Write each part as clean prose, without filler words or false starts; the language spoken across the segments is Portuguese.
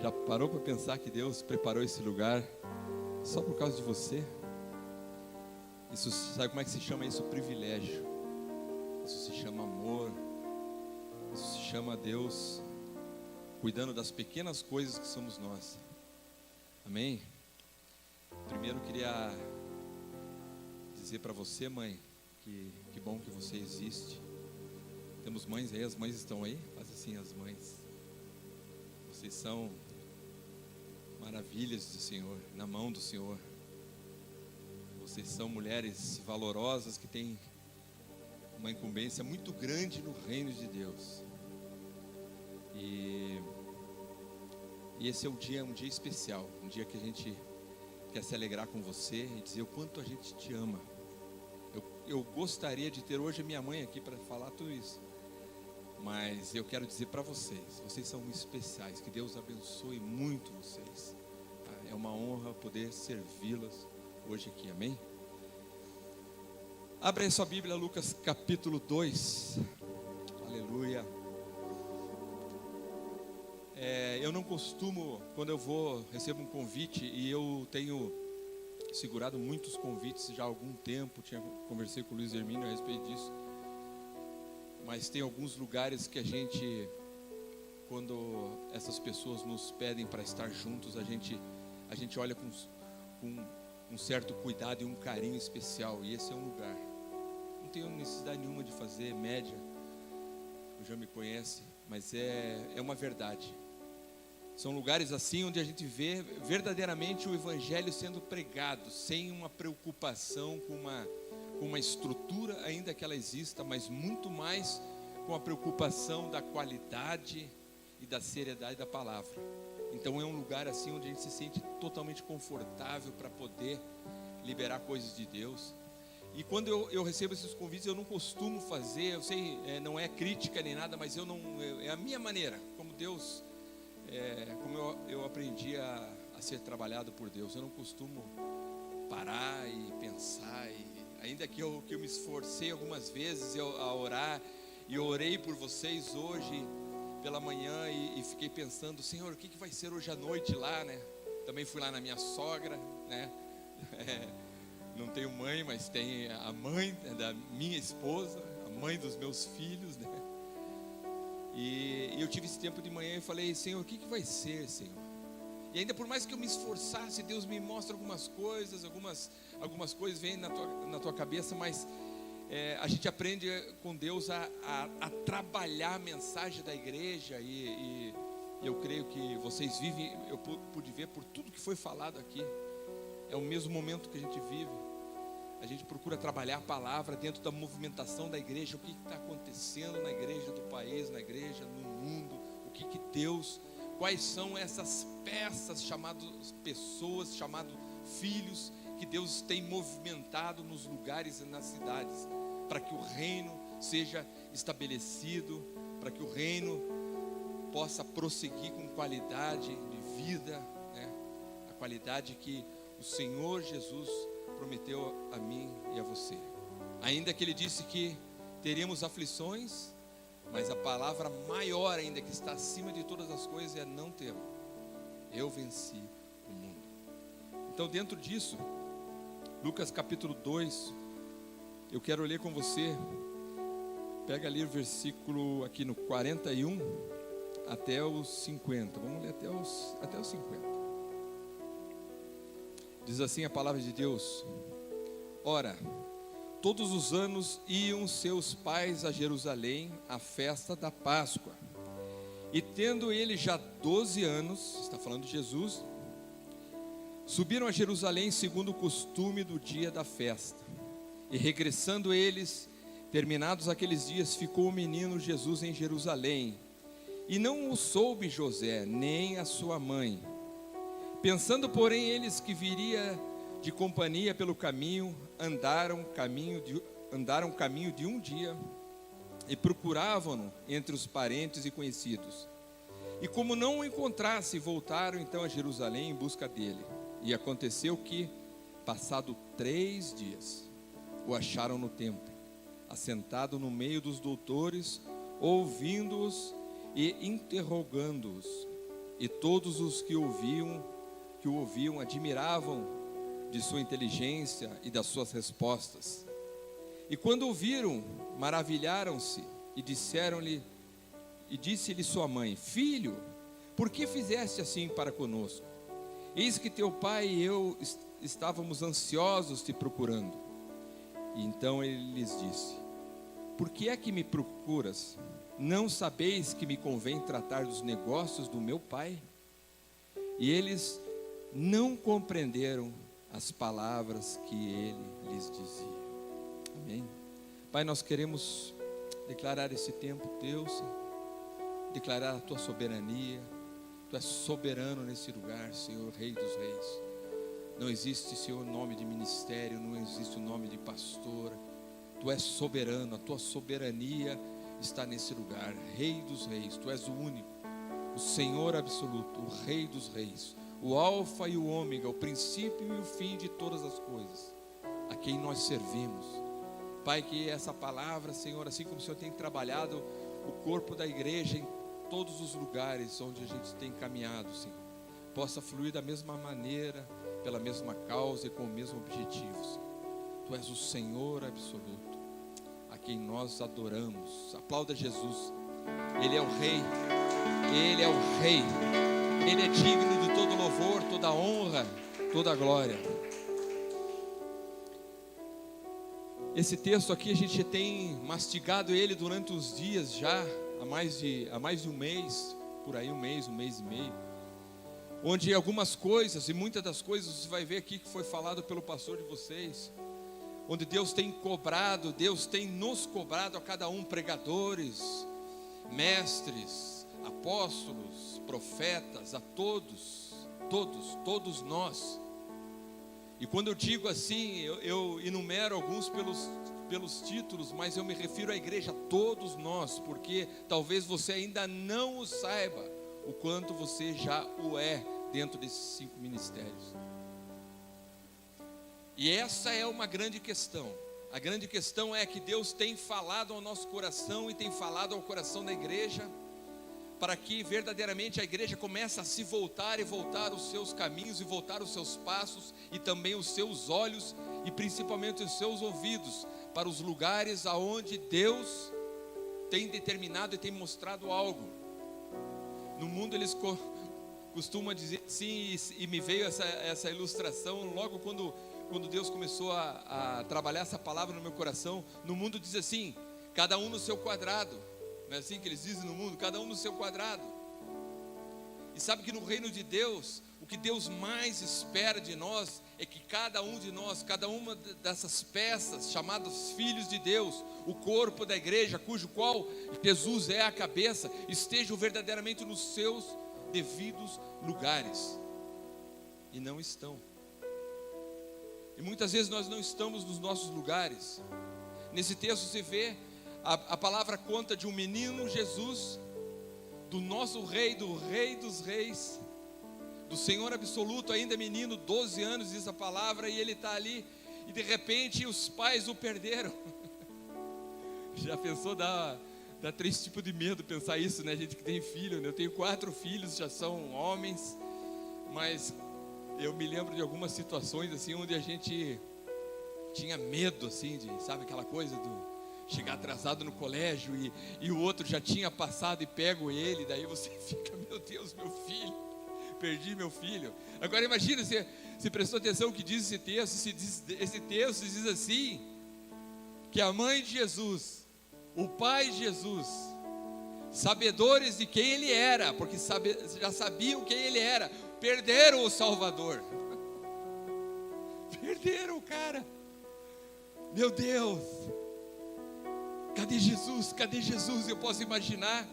Já parou para pensar que Deus preparou esse lugar só por causa de você? Isso, sabe como é que se chama isso? Privilégio. Isso se chama amor. Isso se chama Deus cuidando das pequenas coisas que somos nós. Amém? Primeiro eu queria dizer para você, mãe, que bom que você existe. Temos mães aí, as mães estão aí? Faz assim, as mães. Vocês são maravilhas do Senhor, na mão do Senhor. Vocês são mulheres valorosas que têm uma incumbência muito grande no reino de Deus. E esse é um dia especial, um dia que a gente quer se alegrar com você e dizer o quanto a gente te ama. Eu gostaria de ter hoje a minha mãe aqui para falar tudo isso, mas eu quero dizer para vocês são especiais, que Deus abençoe muito vocês. É uma honra poder servi-las hoje aqui, amém? Abre aí sua Bíblia, Lucas capítulo 2, aleluia. Eu não costumo, quando eu recebo um convite, e eu tenho segurado muitos convites já há algum tempo, conversei com o Luiz Hermínio a respeito disso, mas tem alguns lugares que a gente, quando essas pessoas nos pedem para estar juntos, a gente olha com um certo cuidado e um carinho especial, e esse é um lugar. Não tenho necessidade nenhuma de fazer média, você já me conhece, mas é uma verdade. São lugares assim onde a gente vê verdadeiramente o Evangelho sendo pregado, sem uma preocupação com uma estrutura, ainda que ela exista, mas muito mais com a preocupação da qualidade e da seriedade da palavra. Então é um lugar assim onde a gente se sente totalmente confortável para poder liberar coisas de Deus. E quando eu recebo esses convites, eu não costumo fazer, eu sei, não é crítica nem nada, mas é a minha maneira, como Deus... como eu aprendi a ser trabalhado por Deus. Eu não costumo parar e pensar, ainda que eu me esforcei algumas vezes a orar, e eu orei por vocês hoje pela manhã e fiquei pensando, Senhor, o que vai ser hoje à noite lá, né? Também fui lá na minha sogra, né? Não tenho mãe, mas tem a mãe da minha esposa, a mãe dos meus filhos, né? E eu tive esse tempo de manhã e falei, Senhor, o que vai ser, Senhor? E ainda por mais que eu me esforçasse, Deus me mostra algumas coisas vêm na tua cabeça, mas a gente aprende com Deus a trabalhar a mensagem da igreja, e eu creio que vocês vivem, eu pude ver por tudo que foi falado aqui, é o mesmo momento que a gente vive. A gente procura trabalhar a palavra dentro da movimentação da igreja, o que está acontecendo na igreja do país, na igreja, no mundo, quais são essas peças chamadas pessoas, chamadas filhos, que Deus tem movimentado nos lugares e nas cidades, para que o reino seja estabelecido, para que o reino possa prosseguir com qualidade de vida, né? A qualidade que o Senhor Jesus prometeu a mim e a você. Ainda que Ele disse que teríamos aflições, mas a palavra maior ainda, que está acima de todas as coisas, é não temo. Eu venci o mundo. Então, dentro disso, Lucas capítulo 2, eu quero ler com você. Pega ali o versículo aqui no 41 até os 50. Vamos ler até os 50. Diz assim a palavra de Deus: Ora, todos os anos iam seus pais a Jerusalém à festa da Páscoa. E tendo ele já 12 anos, está falando de Jesus, subiram a Jerusalém segundo o costume do dia da festa. E regressando eles, terminados aqueles dias, ficou o menino Jesus em Jerusalém. E não o soube José, nem a sua mãe. Pensando, porém, eles que viria de companhia pelo caminho, andaram caminho de um dia e procuravam-no entre os parentes e conhecidos. E como não o encontrasse, voltaram então a Jerusalém em busca dele. E aconteceu que, passado 3 dias, o acharam no templo, assentado no meio dos doutores, ouvindo-os e interrogando-os. e todos os que o ouviam admiravam de sua inteligência e das suas respostas. E quando o viram, maravilharam-se e disse-lhe sua mãe: Filho, por que fizeste assim para conosco? Eis que teu pai e eu estávamos ansiosos te procurando. E então ele lhes disse: Por que é que me procuras? Não sabeis que me convém tratar dos negócios do meu pai? E eles não compreenderam as palavras que ele lhes dizia. Amém. Pai, nós queremos declarar esse tempo teu, Senhor, declarar a tua soberania. Tu és soberano nesse lugar, Senhor, Rei dos Reis. Não existe, Senhor, nome de ministério, não existe o nome de pastor. Tu és soberano, a tua soberania está nesse lugar, Rei dos Reis. Tu és o único, o Senhor absoluto, o Rei dos Reis, o Alfa e o Ômega, o princípio e o fim de todas as coisas, a quem nós servimos. Pai, que essa palavra, Senhor, assim como o Senhor tem trabalhado o corpo da igreja em todos os lugares onde a gente tem caminhado, Senhor, possa fluir da mesma maneira, pela mesma causa e com o mesmo objetivo, Senhor. Tu és o Senhor absoluto, a quem nós adoramos. Aplauda Jesus. Ele é o Rei, Ele é o Rei, Ele é digno de todo louvor, toda honra, toda glória. Esse texto aqui a gente tem mastigado ele durante os dias já, há mais de um mês, por aí um mês e meio, onde algumas coisas, e muitas das coisas você vai ver aqui que foi falado pelo pastor de vocês, onde Deus tem cobrado, Deus tem nos cobrado a cada um, pregadores, mestres, apóstolos, profetas, a todos nós. E quando eu digo assim, eu enumero alguns pelos títulos, mas eu me refiro à igreja, a todos nós, porque talvez você ainda não o saiba, o quanto você já o é dentro desses 5 ministérios. E essa é uma grande questão. A grande questão é que Deus tem falado ao nosso coração e tem falado ao coração da igreja, para que verdadeiramente a igreja comece a se voltar e voltar os seus caminhos e voltar os seus passos e também os seus olhos e principalmente os seus ouvidos para os lugares aonde Deus tem determinado e tem mostrado algo. No mundo eles costumam dizer assim, e me veio essa ilustração logo quando Deus começou a trabalhar essa palavra no meu coração. No mundo diz assim: cada um no seu quadrado. Não é assim que eles dizem no mundo? Cada um no seu quadrado. E sabe que no reino de Deus, o que Deus mais espera de nós é que cada um de nós, cada uma dessas peças chamadas filhos de Deus, o corpo da igreja, cujo qual Jesus é a cabeça, estejam verdadeiramente nos seus devidos lugares. E não estão. E muitas vezes nós não estamos nos nossos lugares. Nesse texto se vê, a palavra conta de um menino Jesus, do nosso rei, do Rei dos Reis, do Senhor absoluto, ainda menino, 12 anos diz a palavra, e ele está ali, e de repente os pais o perderam. Já pensou, dá 3 tipos de medo pensar isso, né? A gente que tem filho, né? Eu tenho 4 filhos, já são homens, mas eu me lembro de algumas situações assim, onde a gente tinha medo assim, sabe aquela coisa do chegar atrasado no colégio e o outro já tinha passado e pego ele, daí você fica, meu Deus, meu filho, perdi meu filho. Agora imagina, você prestou atenção o que diz esse texto. Esse texto diz assim, que a mãe de Jesus, o pai de Jesus, sabedores de quem ele era, porque já sabiam quem ele era, perderam o Salvador. Perderam o cara. Meu Deus, cadê Jesus? Cadê Jesus? Eu posso imaginar.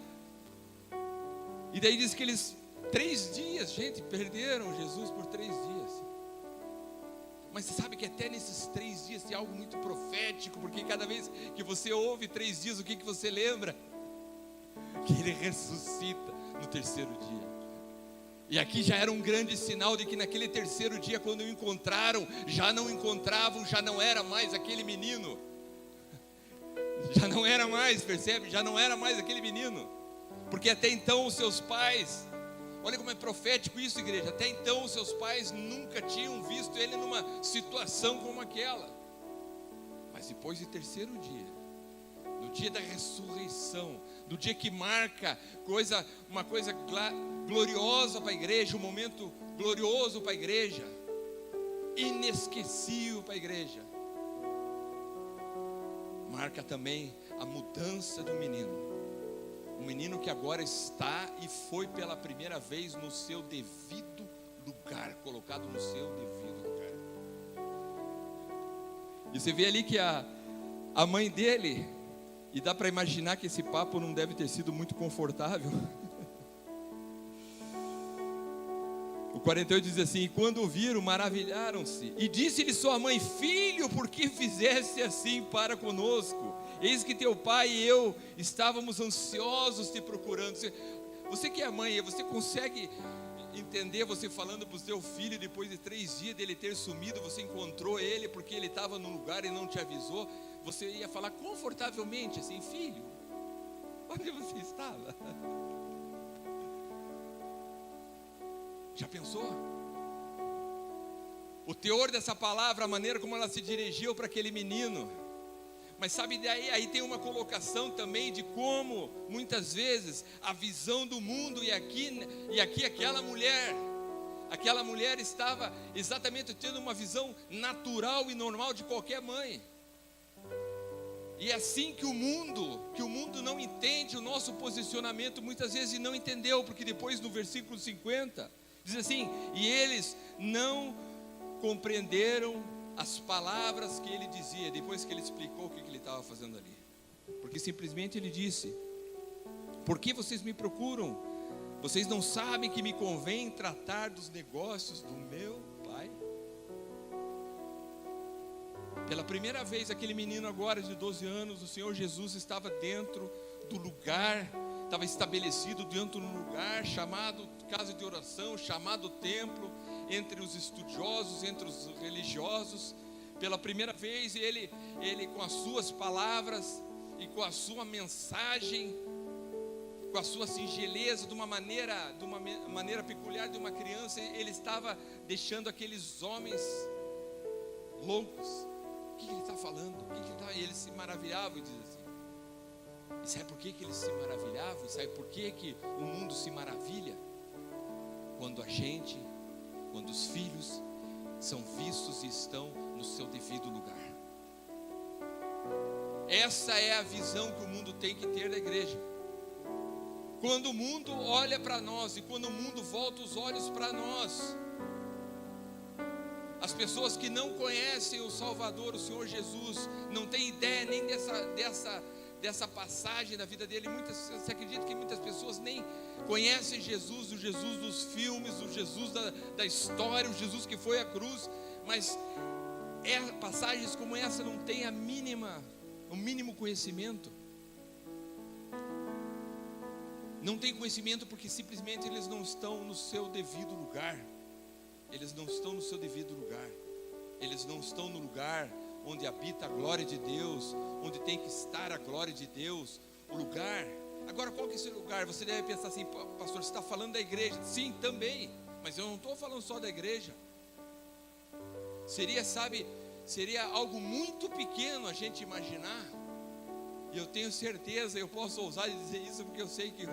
E daí diz que eles 3 dias, gente, perderam Jesus por 3 dias. Mas você sabe que até nesses 3 dias tem algo muito profético, porque cada vez que você ouve 3 dias, o que você lembra? Que ele ressuscita no 3º dia. E aqui já era um grande sinal de que naquele 3º dia, quando o encontraram, já não encontravam, já não era mais aquele menino. Já não era mais, percebe? Já não era mais aquele menino. Porque até então os seus pais Olha como é profético isso, igreja. Até então os seus pais nunca tinham visto ele numa situação como aquela. Mas depois do terceiro dia, no dia da ressurreição, no dia que marca uma coisa gloriosa para a igreja, um momento glorioso para a igreja, inesquecível para a igreja, marca também a mudança do menino. Um menino que agora está e foi pela primeira vez no seu devido lugar, colocado no seu devido lugar. E você vê ali que a mãe dele, e dá para imaginar que esse papo não deve ter sido muito confortável. O 48 diz assim: e quando o viram, maravilharam-se, e disse-lhe sua mãe: filho, por que fizeste assim para conosco? Eis que teu pai e eu estávamos ansiosos te procurando. Você que é mãe, você consegue entender você falando para o seu filho, depois de 3 dias dele ter sumido, você encontrou ele porque ele estava num lugar e não te avisou? Você ia falar confortavelmente assim: filho, onde você estava? Já pensou? O teor dessa palavra, a maneira como ela se dirigiu para aquele menino. Mas sabe, aí tem uma colocação também de como muitas vezes a visão do mundo, e aqui aquela mulher estava exatamente tendo uma visão natural e normal de qualquer mãe. E é assim que o mundo não entende o nosso posicionamento muitas vezes, e não entendeu, porque depois no versículo 50 diz assim: e eles não compreenderam as palavras que ele dizia, depois que ele explicou o que ele estava fazendo ali. Porque simplesmente ele disse: por que vocês me procuram? Vocês não sabem que me convém tratar dos negócios do meu pai? Pela primeira vez, aquele menino agora de 12 anos, o Senhor Jesus estava dentro do lugar, estava estabelecido dentro de um lugar chamado casa de oração, chamado templo, entre os estudiosos, entre os religiosos. Pela primeira vez ele com as suas palavras e com a sua mensagem, com a sua singeleza, de uma maneira peculiar de uma criança, ele estava deixando aqueles homens loucos. O que ele está falando? E eles se maravilhavam e diz assim. E sabe por que eles se maravilhavam? E sabe por que o mundo se maravilha? Quando os filhos são vistos e estão no seu devido lugar. Essa é a visão que o mundo tem que ter da igreja. Quando o mundo olha para nós e quando o mundo volta os olhos para nós, as pessoas que não conhecem o Salvador, o Senhor Jesus, não têm ideia nem dessa passagem da vida dele. Você acredita que muitas pessoas nem conhecem Jesus, o Jesus dos filmes, o Jesus da história, o Jesus que foi à cruz, mas passagens como essa não têm o mínimo conhecimento. Não tem conhecimento porque simplesmente eles não estão no seu devido lugar. Eles não estão no seu devido lugar. Eles não estão no lugar onde habita a glória de Deus, onde tem que estar a glória de Deus, o lugar. Agora, qual que é esse lugar? Você deve pensar assim: pastor, você está falando da igreja? Sim, também, mas eu não estou falando só da igreja. Seria algo muito pequeno a gente imaginar, e eu tenho certeza, eu posso ousar dizer isso porque eu sei que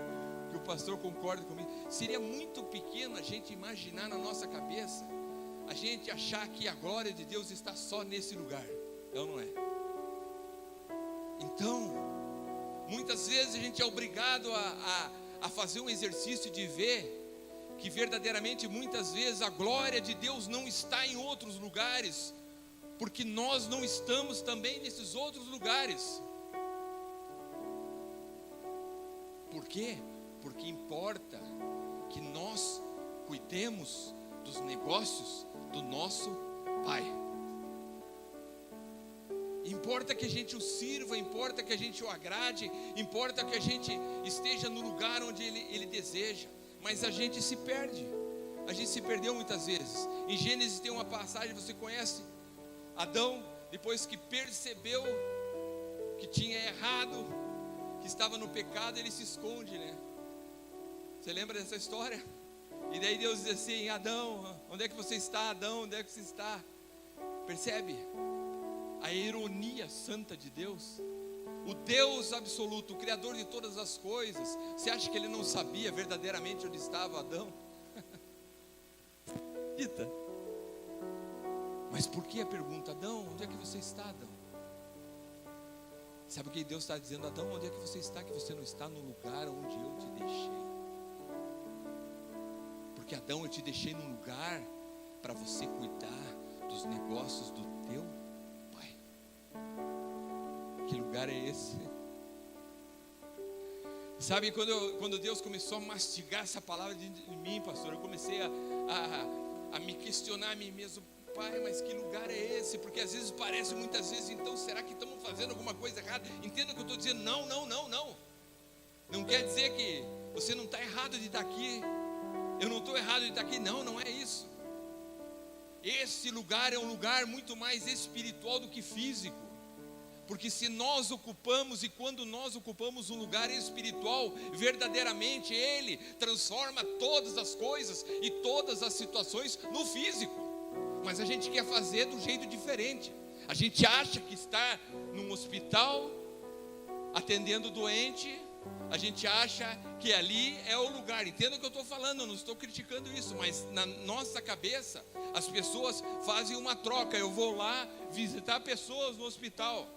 o pastor concorda comigo. Seria muito pequeno a gente imaginar na nossa cabeça, a gente achar que a glória de Deus está só nesse lugar. Não é? Então, muitas vezes a gente é obrigado a fazer um exercício de ver que verdadeiramente muitas vezes a glória de Deus não está em outros lugares, porque nós não estamos também nesses outros lugares. Por quê? Porque importa que nós cuidemos dos negócios do nosso Pai. Importa que a gente o sirva, importa que a gente o agrade, importa que a gente esteja no lugar onde Ele deseja. Mas a gente se perde. A gente se perdeu muitas vezes. Em Gênesis tem uma passagem, você conhece? Adão, depois que percebeu que tinha errado, que estava no pecado, ele se esconde, né? Você lembra dessa história? E daí Deus diz assim: Adão, onde é que você está? Adão, onde é que você está? Percebe a ironia santa de Deus? O Deus absoluto, o Criador de todas as coisas. Você acha que Ele não sabia verdadeiramente onde estava Adão? Eita. Mas por que a pergunta? Adão, onde é que você está, Adão? Sabe o que Deus está dizendo? Adão, onde é que você está? Que você não está no lugar onde eu te deixei. Porque Adão, eu te deixei num lugar para você cuidar dos negócios do teu pai. Que lugar é esse? Sabe, quando Deus começou a mastigar essa palavra de mim, pastor, eu comecei a me questionar a mim mesmo. Pai, mas que lugar é esse? Porque às vezes parece, muitas vezes, então será que estamos fazendo alguma coisa errada? Entenda o que eu estou dizendo. Não. Não quer dizer que você não está errado de estar aqui. Eu não estou errado de estar aqui. Não é isso. Esse lugar é um lugar muito mais espiritual do que físico. Porque se nós ocupamos, e quando nós ocupamos um lugar espiritual, verdadeiramente Ele transforma todas as coisas e todas as situações no físico. Mas a gente quer fazer do jeito diferente. A gente acha que está num hospital atendendo doente. A gente acha que ali é o lugar. Entenda o que eu estou falando, eu não estou criticando isso. Mas na nossa cabeça, as pessoas fazem uma troca. Eu vou lá visitar pessoas no hospital.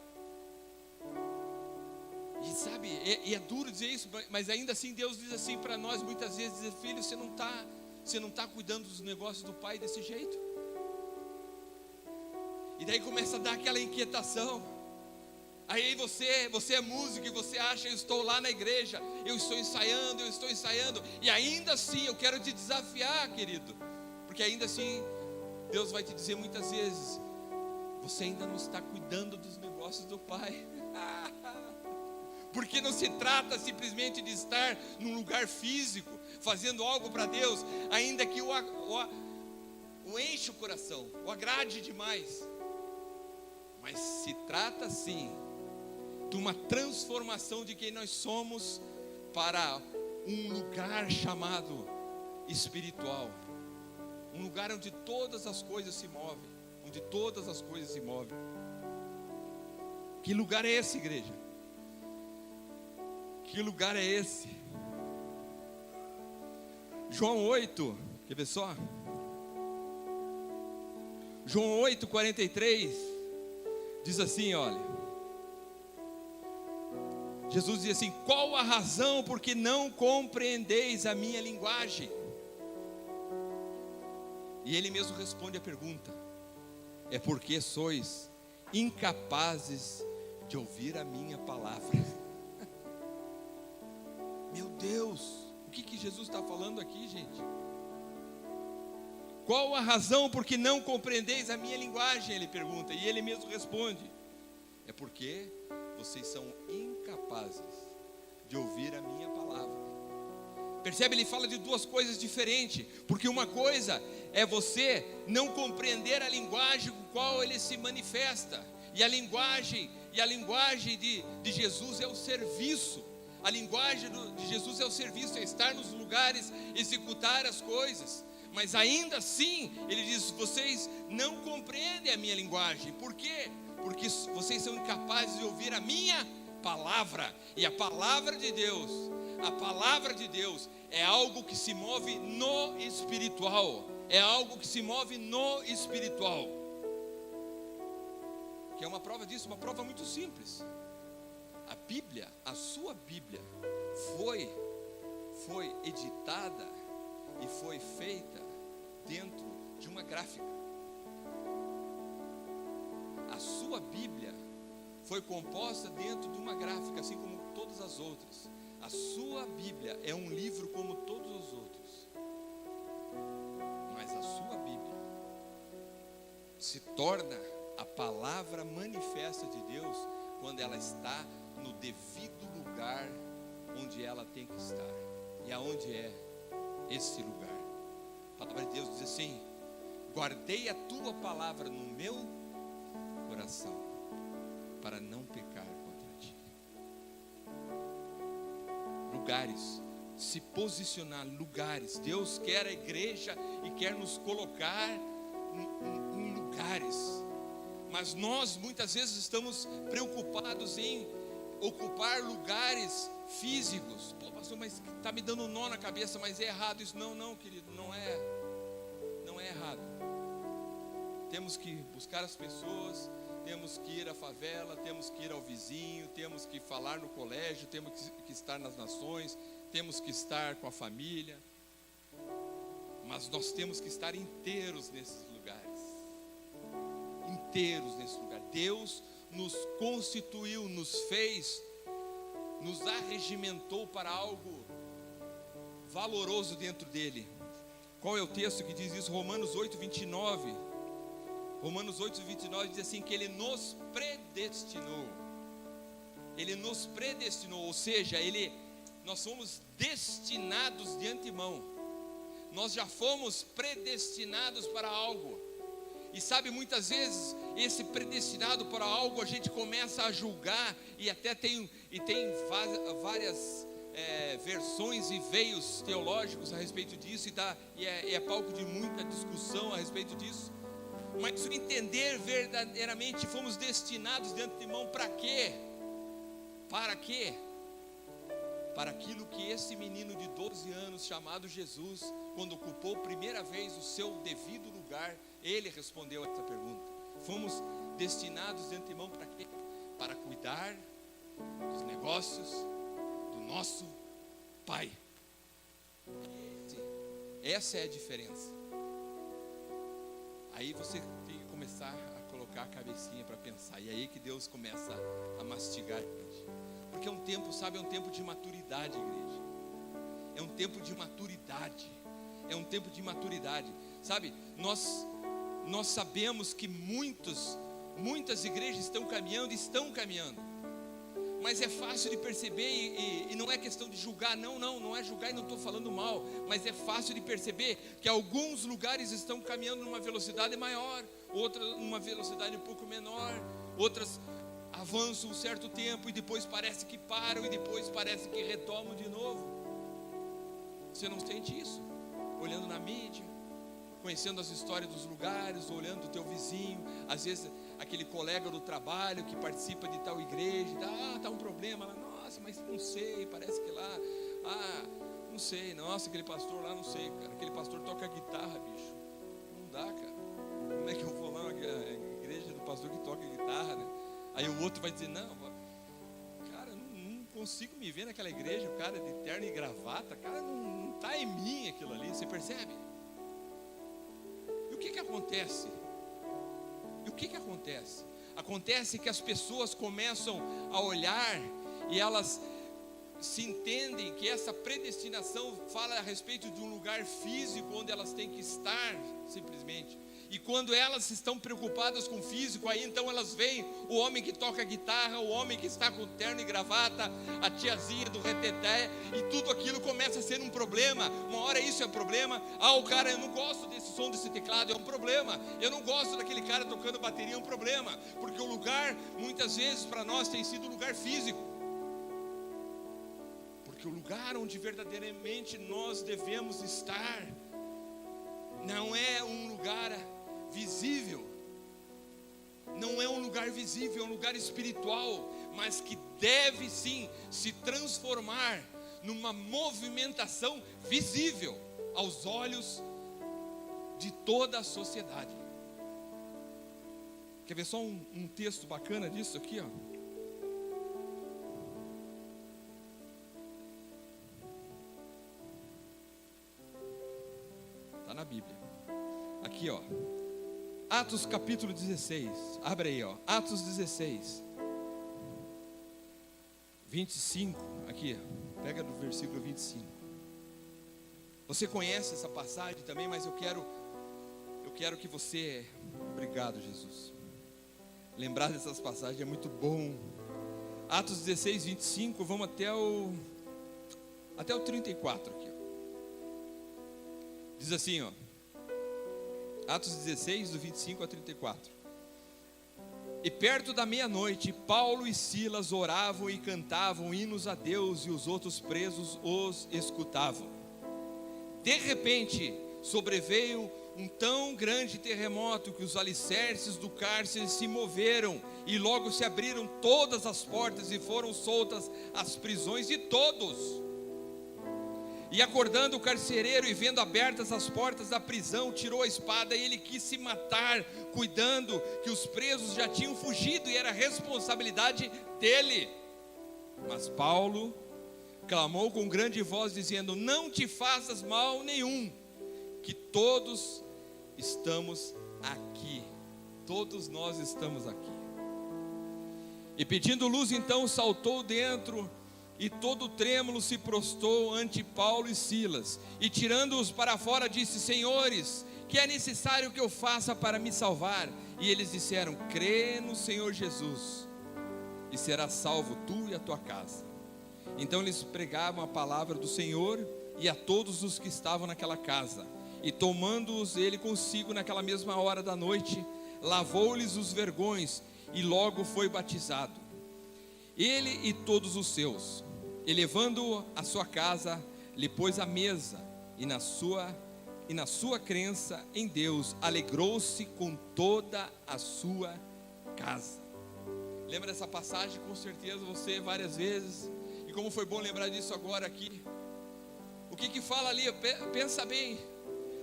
E sabe, é duro dizer isso, mas ainda assim Deus diz assim para nós muitas vezes: diz, filho, você não está cuidando dos negócios do pai desse jeito. E daí começa a dar aquela inquietação. Aí você é músico e você acha: eu estou lá na igreja, eu estou ensaiando. E ainda assim eu quero te desafiar, querido. Porque ainda assim Deus vai te dizer muitas vezes: você ainda não está cuidando dos negócios do pai. Porque não se trata simplesmente de estar num lugar físico, fazendo algo para Deus, ainda que o enche o coração, o agrade demais. Mas se trata sim de uma transformação de quem nós somos para um lugar chamado espiritual. Um lugar onde todas as coisas se movem. Que lugar é esse, igreja? Que lugar é esse? João 8, quer ver só? João 8, 43, diz assim, olha. Jesus diz assim: qual a razão porque não compreendeis a minha linguagem? E ele mesmo responde a pergunta: é porque sois incapazes de ouvir a minha palavra. Meu Deus, o que Jesus está falando aqui, gente? Qual a razão porque não compreendeis a minha linguagem? Ele pergunta, e ele mesmo responde: é porque vocês são incapazes de ouvir a minha palavra. Percebe? Ele fala de duas coisas diferentes. Porque uma coisa é você não compreender a linguagem com qual ele se manifesta. E a linguagem de Jesus é o serviço. A linguagem de Jesus é o serviço, é estar nos lugares, executar as coisas. Mas ainda assim, ele diz: vocês não compreendem a minha linguagem. Por quê? Porque vocês são incapazes de ouvir a minha palavra. E a palavra de Deus é algo que se move no espiritual. É algo que se move no espiritual. Que é uma prova disso, uma prova muito simples. A Bíblia, a sua Bíblia, foi editada e foi feita dentro de uma gráfica. A sua Bíblia foi composta dentro de uma gráfica, assim como todas as outras. A sua Bíblia é um livro como todos os outros. Mas a sua Bíblia se torna a palavra manifesta de Deus quando ela está no devido lugar onde ela tem que estar. E aonde é esse lugar? A palavra de Deus diz assim: guardei a tua palavra no meu coração para não pecar contra ti. Lugares se posicionar em lugares. Deus quer a igreja e quer nos colocar em lugares. Mas nós muitas vezes estamos preocupados em ocupar lugares físicos. Pô, pastor, mas está me dando um nó na cabeça, mas é errado isso. Não, querido, não é errado. Temos que buscar as pessoas, temos que ir à favela, temos que ir ao vizinho, temos que falar no colégio, temos que estar nas nações, temos que estar com a família. Mas nós temos que estar inteiros nesses lugares. Inteiros nesse lugar. Deus nos constituiu, nos fez, nos arregimentou para algo valoroso dentro dele. Qual é o texto que diz isso? Romanos 8:29. Romanos 8:29 diz assim, que Ele nos predestinou. Ele nos predestinou, ou seja, nós fomos destinados de antemão. Nós já fomos predestinados para algo. E sabe, muitas vezes, esse predestinado para algo, a gente começa a julgar, e até tem várias versões e veios teológicos a respeito disso, e é palco de muita discussão a respeito disso. Mas se entender verdadeiramente, fomos destinados de antemão para quê? Para quê? Para aquilo que esse menino de 12 anos chamado Jesus, quando ocupou primeira vez o seu devido lugar, ele respondeu essa pergunta. Fomos destinados de antemão para quê? Para cuidar dos negócios do nosso Pai. Essa é a diferença. Aí você tem que começar a colocar a cabecinha para pensar. E aí que Deus começa a mastigar, gente. Porque é um tempo, sabe, é um tempo de maturidade, igreja. É um tempo de maturidade. É um tempo de maturidade. Sabe, nós sabemos que muitas igrejas estão caminhando. Mas é fácil de perceber e não é questão de julgar, não é julgar e não estou falando mal. Mas é fácil de perceber que alguns lugares estão caminhando numa velocidade maior, outras numa velocidade um pouco menor, outras avançam um certo tempo e depois parece que param e depois parece que retomam de novo. Você não sente isso? Olhando na mídia, conhecendo as histórias dos lugares, olhando o teu vizinho, às vezes aquele colega do trabalho que participa de tal igreja, tá um problema lá, nossa, mas não sei, parece que lá, não sei, nossa, aquele pastor lá, não sei, cara, aquele pastor toca guitarra, bicho, não dá, cara, como é que eu vou lá na igreja do pastor que toca guitarra, né? Aí o outro vai dizer, não, cara, não consigo me ver naquela igreja, o cara de terno e gravata, cara, não tá em mim aquilo ali, você percebe? E o que acontece? Acontece que as pessoas começam a olhar e elas se entendem que essa predestinação fala a respeito de um lugar físico onde elas têm que estar, simplesmente. E quando elas estão preocupadas com o físico, aí então elas veem o homem que toca guitarra, o homem que está com terno e gravata, a tiazinha do reteté, e tudo aquilo começa a ser um problema. Uma hora isso é problema. O cara, eu não gosto desse som desse teclado, é um problema. Eu não gosto daquele cara tocando bateria, é um problema. Porque o lugar, muitas vezes para nós tem sido um lugar físico. Porque o lugar onde verdadeiramente nós devemos estar não é um lugar visível, não é um lugar visível, é um lugar espiritual, mas que deve sim se transformar numa movimentação visível aos olhos de toda a sociedade. Quer ver só um texto bacana disso aqui, ó? Está na Bíblia. Aqui, ó. Atos capítulo 16. Abre aí, ó. Atos 16. 25. Aqui, pega do versículo 25. Você conhece essa passagem também, mas eu quero que você... Obrigado, Jesus. Lembrar dessas passagens é muito bom. Atos 16, 25. Vamos até o 34 aqui, ó. Diz assim, ó. Atos 16, do 25 a 34. E perto da meia-noite, Paulo e Silas oravam e cantavam hinos a Deus, e os outros presos os escutavam. De repente, sobreveio um tão grande terremoto que os alicerces do cárcere se moveram, e logo se abriram todas as portas e foram soltas as prisões de todos. E acordando o carcereiro e vendo abertas as portas da prisão, tirou a espada e ele quis se matar, cuidando que os presos já tinham fugido e era responsabilidade dele. Mas Paulo clamou com grande voz, dizendo: não te faças mal nenhum, que todos estamos aqui. Todos nós estamos aqui. E pedindo luz, então saltou dentro, e todo trêmulo se prostrou ante Paulo e Silas, e tirando-os para fora disse: senhores, que é necessário que eu faça para me salvar? E eles disseram: crê no Senhor Jesus, e serás salvo tu e a tua casa. Então eles pregavam a palavra do Senhor e a todos os que estavam naquela casa. E tomando-os ele consigo naquela mesma hora da noite, lavou-lhes os vergões, e logo foi batizado, ele e todos os seus. E levando-o à sua casa, lhe pôs a mesa, e na sua crença em Deus, alegrou-se com toda a sua casa. Lembra dessa passagem? Com certeza você várias vezes. E como foi bom lembrar disso agora aqui. O que fala ali? Pensa bem.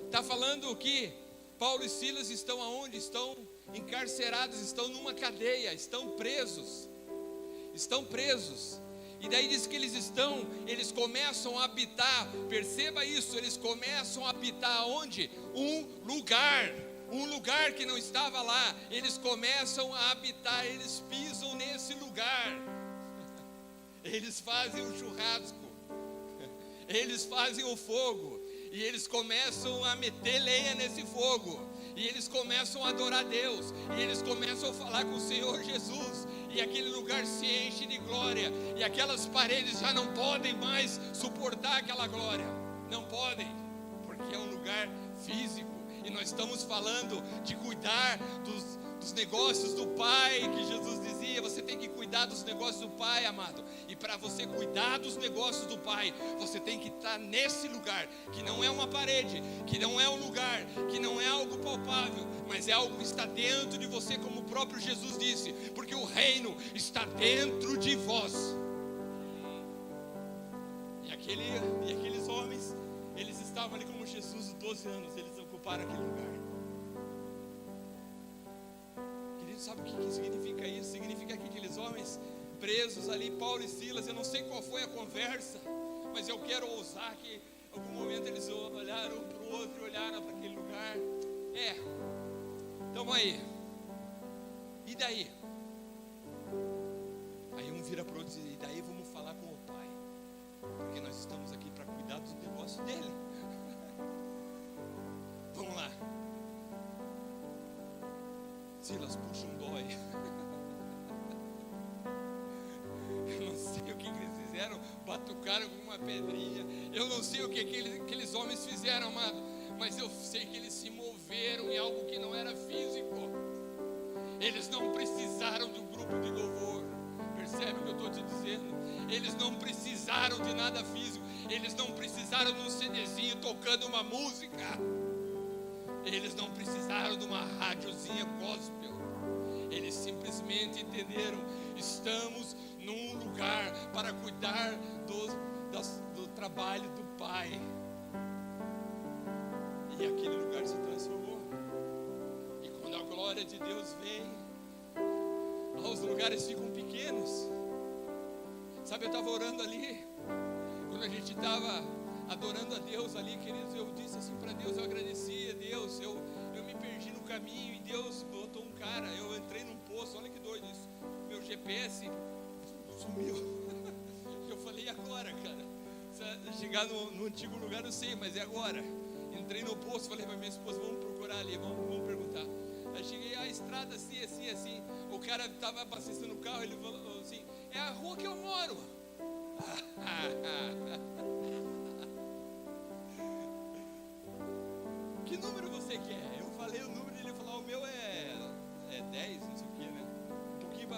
Está falando que Paulo e Silas estão aonde? Estão encarcerados, estão numa cadeia, estão presos. Estão presos. E daí diz que eles começam a habitar, perceba isso, eles começam a habitar onde? Um lugar que não estava lá, eles começam a habitar, eles pisam nesse lugar, eles fazem o churrasco, eles fazem o fogo, e eles começam a meter lenha nesse fogo, e eles começam a adorar Deus, e eles começam a falar com o Senhor Jesus, e aquele lugar se enche de glória, e aquelas paredes já não podem mais suportar aquela glória, não podem, porque é um lugar físico, e nós estamos falando de cuidar dos negócios do Pai, que Jesus dizia, você tem que cuidar dos negócios do Pai, amado, e para você cuidar dos negócios do Pai, você tem que estar nesse lugar, que não é uma parede, que não é um lugar, que não é algo palpável, mas é algo que está dentro de você, como o próprio Jesus disse, porque o reino está dentro de vós. E aqueles homens, eles estavam ali como Jesus, 12 anos, eles ocuparam aquele lugar. Querido, sabe o que significa isso? Significa que aqueles homens presos ali, Paulo e Silas, eu não sei qual foi a conversa, mas eu quero ousar que em algum momento eles olharam um para o outro, olharam para aquele lugar. Estamos aí. E daí? Aí um vira para o outro e diz: e daí vamos falar com o Pai, porque nós estamos aqui para cuidar dos negócios dele. Vamos lá. Silas, puxa um dói. Eu não sei o que eles fizeram, batucaram com uma pedrinha. Eu não sei o que aqueles homens fizeram, amado, mas eu sei que eles se moveram em algo que não era físico. Eles não precisaram do grupo de louvor. Percebe o que eu estou te dizendo? Eles não precisaram de nada físico. Eles não precisaram de um CDzinho tocando uma música. Eles não precisaram de uma rádiozinha gospel. Eles simplesmente entenderam: estamos num lugar para cuidar do trabalho do Pai. E aquele lugar se transformou. E quando a glória de Deus vem, os lugares ficam pequenos. Sabe, eu estava orando ali, quando a gente estava adorando a Deus ali, queridos, eu disse assim para Deus, eu agradeci a Deus, eu me perdi no caminho e Deus botou um cara, eu entrei num poço, olha que doido isso, meu GPS sumiu. Eu falei: e agora, cara? Chegar no antigo lugar eu sei, mas é agora. Entrei no poço, falei para minha esposa: vamos procurar ali, vamos perguntar. Aí cheguei a estrada assim, o cara estava abastecendo o carro, ele falou assim: é a rua que eu moro. Que número você quer? Eu falei o número e ele falou: o meu é 10, não sei o que, né?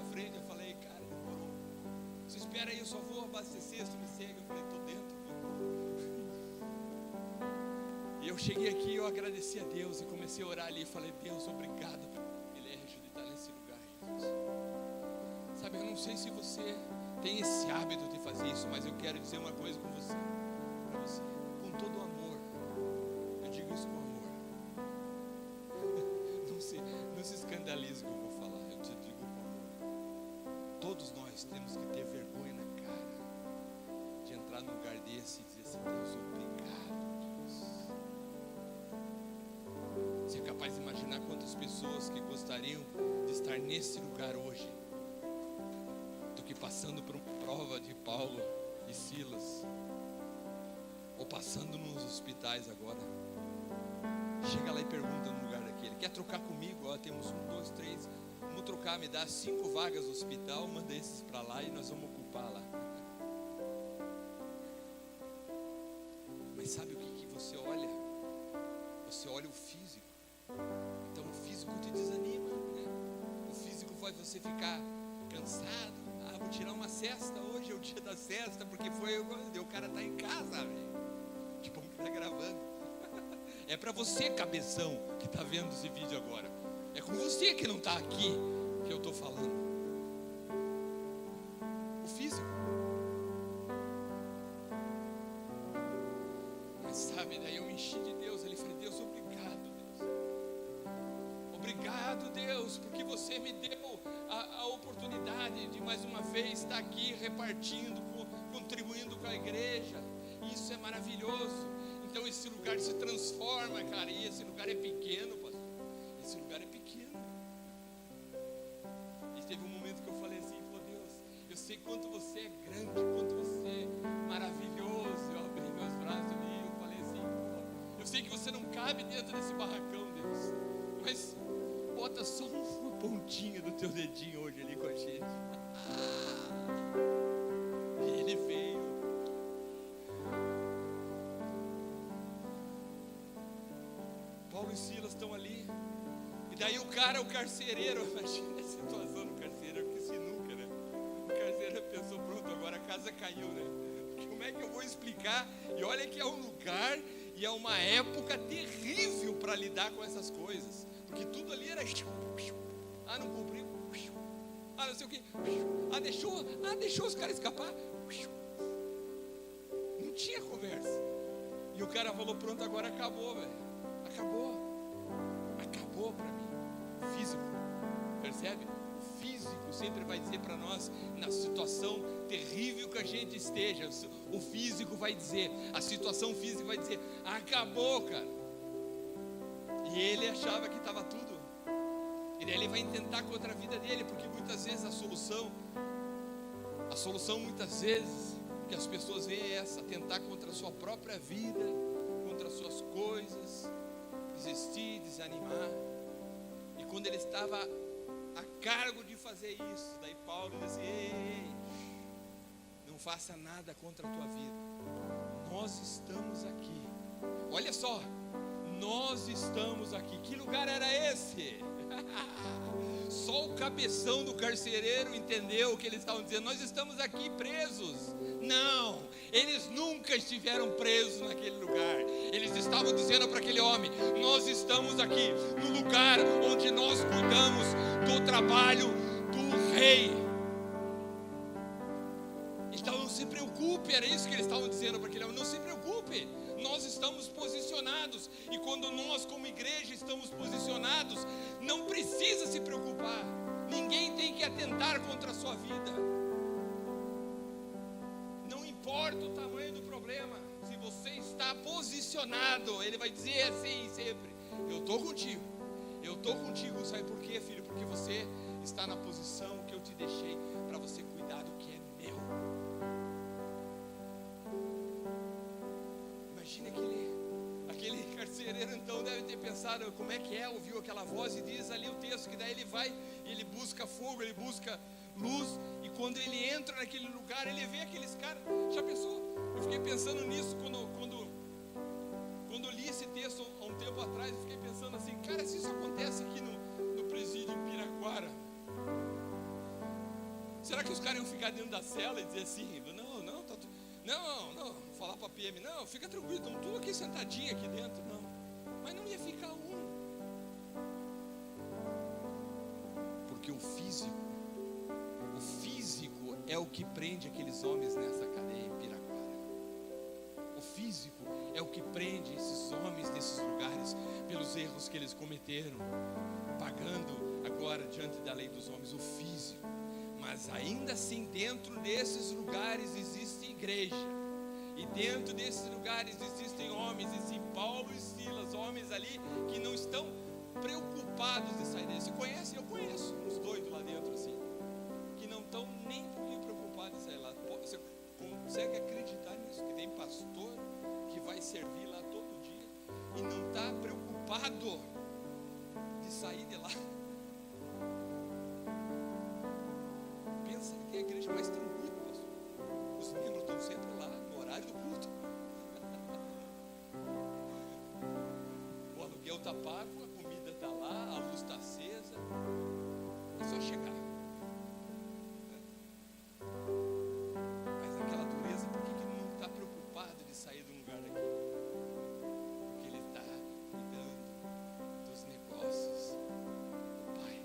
na frente. Eu falei, cara, demorou. Você espera aí, eu só vou abastecer, se tu me segue. Eu falei, tô dentro. E eu cheguei aqui, eu agradeci a Deus e comecei a orar ali. Falei, Deus, obrigado pelo privilégio de estar nesse lugar, Jesus. Sabe, eu não sei se você tem esse hábito de fazer isso, mas eu quero dizer uma coisa com você, para você, com todo o amor. Eu digo isso com amor. Não se escandalize com o que eu vou falar, eu te digo com amor. Todos nós temos que ter vergonha na cara de entrar num lugar desse e dizer assim, Deus, obrigado, Deus. Você é capaz de imaginar quantas pessoas que gostariam de estar nesse lugar hoje, do que passando por uma prova de Paulo e Silas, ou passando nos hospitais agora. Chega lá e pergunta no lugar daquele, quer trocar comigo? Ó, temos 1, 2, 3, vamos trocar, me dá 5 vagas no hospital, manda esses para lá e nós vamos ocupar lá. Mas sabe o que você olha? Você olha o físico. Então o físico te desanima, né? O físico faz você ficar cansado. Ah, vou tirar uma siesta, hoje é o dia da siesta, porque o cara tá em casa, velho. Que bom que tá gravando. É para você, cabeção, que está vendo esse vídeo agora. É com você que não está aqui que eu estou falando. O físico. Mas sabe, daí eu me enchi de Deus. Ele falou, Deus, obrigado, Deus. Obrigado, Deus, porque você me deu a oportunidade de mais uma vez estar aqui repartindo, contribuindo com a igreja. Isso é maravilhoso. Então esse lugar se transforma, cara. E esse lugar é pequeno, pastor. Esse lugar é pequeno. E teve um momento que eu falei assim, pô, Deus, eu sei quanto você é grande, quanto você é maravilhoso. Eu abri meus braços ali e eu falei assim, pô, eu sei que você não cabe dentro desse barracão, Deus, mas bota só uma pontinha do teu dedinho hoje ali com a gente. E ele veio. Paulo e Silas estão ali. E daí o carcereiro, imagina a situação do carcereiro, que sinuca, né? O carcereiro pensou, pronto, agora a casa caiu, né? Como é que eu vou explicar? E olha que é um lugar e é uma época terrível para lidar com essas coisas. Porque tudo ali era... Ah, não cumpriu. Ah, não sei o que. Ah, deixou os caras escapar. Não tinha conversa. E o cara falou, pronto, agora acabou, velho. Acabou para mim. Físico, percebe? O físico sempre vai dizer para nós, na situação terrível que a gente esteja, o físico vai dizer, a situação física vai dizer, acabou, cara. E ele achava que estava tudo. E daí ele vai tentar contra a vida dele, porque muitas vezes a solução muitas vezes que as pessoas veem é essa, tentar contra a sua própria vida, contra as suas coisas, desistir, desanimar. E quando ele estava a cargo de fazer isso, daí Paulo disse, ei, não faça nada contra a tua vida, nós estamos aqui. Olha só, nós estamos aqui. Que lugar era esse? Só o cabeção do carcereiro entendeu o que eles estavam dizendo. Nós estamos aqui presos. Não, eles nunca estiveram presos naquele lugar. Eles estavam dizendo para aquele homem, nós estamos aqui no lugar onde nós cuidamos do trabalho do rei. Então não se preocupe, era isso que eles estavam dizendo para aquele homem, não se preocupe, nós estamos posicionados. E quando nós como igreja estamos posicionados, não precisa se preocupar. Ninguém tem que atentar contra a sua vida. Não importa o tamanho do problema, se você está posicionado, ele vai dizer assim sempre, eu estou contigo, sabe por quê, filho? Porque você está na posição que eu te deixei para você cuidar do que é meu. Imagina aquele carcereiro então deve ter pensado, como é que é, ouviu aquela voz e diz ali o texto que daí ele vai, ele busca fogo, ele busca luz, e quando ele entra naquele lugar, ele vê aqueles caras. Já pensou? Eu fiquei pensando nisso quando eu li esse texto há um tempo atrás, eu fiquei pensando assim, cara, se isso acontece aqui no presídio em Piraquara, será que os caras iam ficar dentro da cela e dizer assim, não, tá tudo, não, falar para a PM, não, fica tranquilo, estamos tudo aqui sentadinho aqui dentro, não. Mas não ia ficar um. Porque o físico é o que prende aqueles homens nessa cadeia em Piraquara. O físico é o que prende esses homens nesses lugares pelos erros que eles cometeram, pagando agora diante da lei dos homens o físico. Mas ainda assim, dentro desses lugares existe igreja, e dentro desses lugares existem homens, existem Paulo e Silas, homens ali que não estão preocupados de sair dele. Você conhece? Eu conheço uns doidos lá dentro assim, que não estão nem um pouquinho preocupados de sair lá. Você consegue acreditar nisso? Que tem pastor que vai servir lá todo dia e não está preocupado de sair de lá. Pensa que é a igreja mais tranquila, pastor. Os membros estão sempre lá no horário do culto. O aluguel está pago, a comida está lá, a luz está acesa. É só chegar. Mas aquela dureza, por que ele não está preocupado de sair de um lugar daqui? Porque ele está cuidando dos negócios do Pai.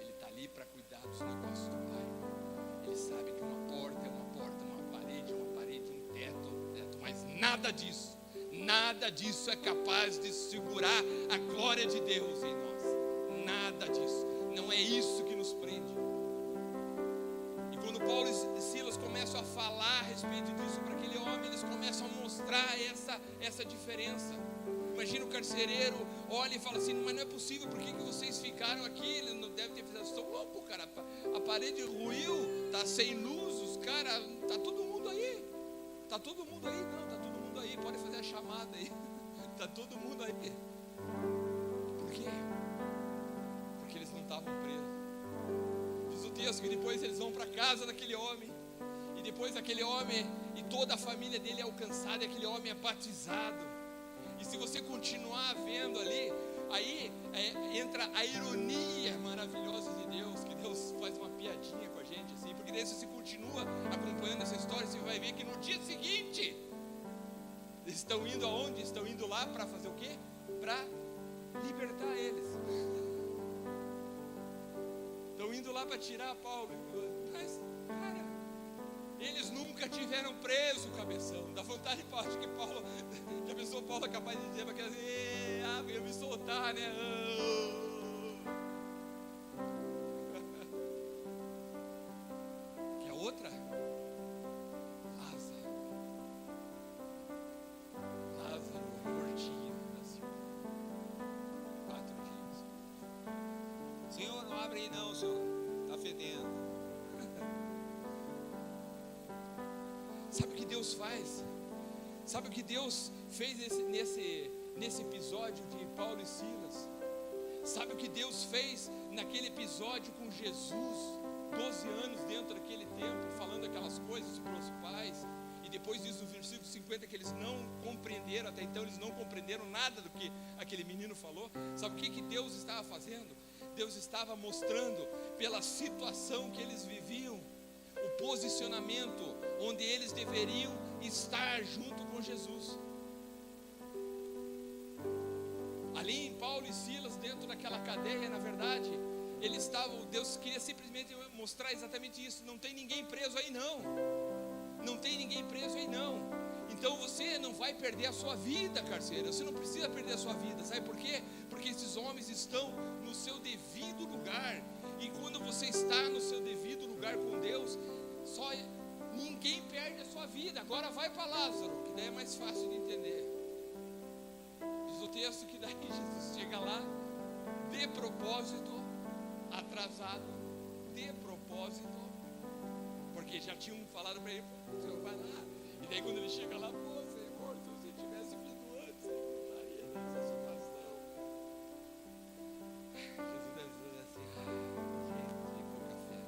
Ele está ali para cuidar dos negócios do Pai. Ele sabe que uma porta é uma porta, uma parede é uma parede, um teto é um teto, mas nada disso é capaz de segurar a glória de Deus em nós. Nada disso. Não é isso que nos prende. E quando Paulo e Silas começam a falar a respeito disso para aquele homem, eles começam a mostrar essa diferença. Imagina o carcereiro olha e fala assim, mas não é possível, por que vocês ficaram aqui? Ele não deve ter pensado, estou louco, cara, a parede ruiu, está sem luz, os caras, está todo mundo aí. Está todo mundo aí? Não, está todo mundo aí, pode fazer a chamada aí. Está todo mundo aí. Por quê? Porque eles não estavam presos. Diz o texto que depois eles vão para a casa daquele homem, e depois aquele homem e toda a família dele é alcançada, e aquele homem é batizado. E se você continuar vendo ali, aí entra a ironia maravilhosa de Deus, que Deus faz uma piadinha com a gente assim, porque daí se você continua acompanhando essa história, você vai ver que no dia seguinte eles estão indo aonde? Estão indo lá para fazer o quê? Para libertar eles. Estão indo lá para tirar Paulo. Mas, cara, eles nunca tiveram preso o cabeção. Dá vontade de Paulo, acho que Paulo, já pensou Paulo capaz de dizer para aquelas, eu me soltar, né? Que a outra? Lázaro mortinho, assim, 4 dias. Senhor, não abre aí não, Senhor, está fedendo. Sabe o que Deus faz? Sabe o que Deus fez nesse episódio de Paulo e Silas? Sabe o que Deus fez naquele episódio com Jesus, 12 anos dentro daquele templo, falando aquelas coisas para os pais? E depois diz no versículo 50 que eles não compreenderam, até então eles não compreenderam nada do que aquele menino falou. Sabe o que Deus estava fazendo? Deus estava mostrando pela situação que eles viviam, o posicionamento onde eles deveriam estar junto com Jesus. Ali em Paulo e Silas, dentro daquela cadeia, na verdade, eles estavam, Deus queria simplesmente mostrar exatamente isso. Não tem ninguém preso aí não. Não tem ninguém preso aí não. Então você não vai perder a sua vida, carcereiro. Você não precisa perder a sua vida. Sabe por quê? Porque esses homens estão no seu devido lugar. E quando você está no seu devido lugar com Deus, ninguém perde a sua vida. Agora vai para Lázaro, que daí é mais fácil de entender. Diz o texto que daí Jesus chega lá de propósito, atrasado, de propósito, porque já tinham falado para ele, Senhor, vai lá. E daí quando ele chega lá, pô, Senhor, se você tivesse vindo antes, eu não estaria nessa situação. Jesus deve dizer assim, gente de pouca fé,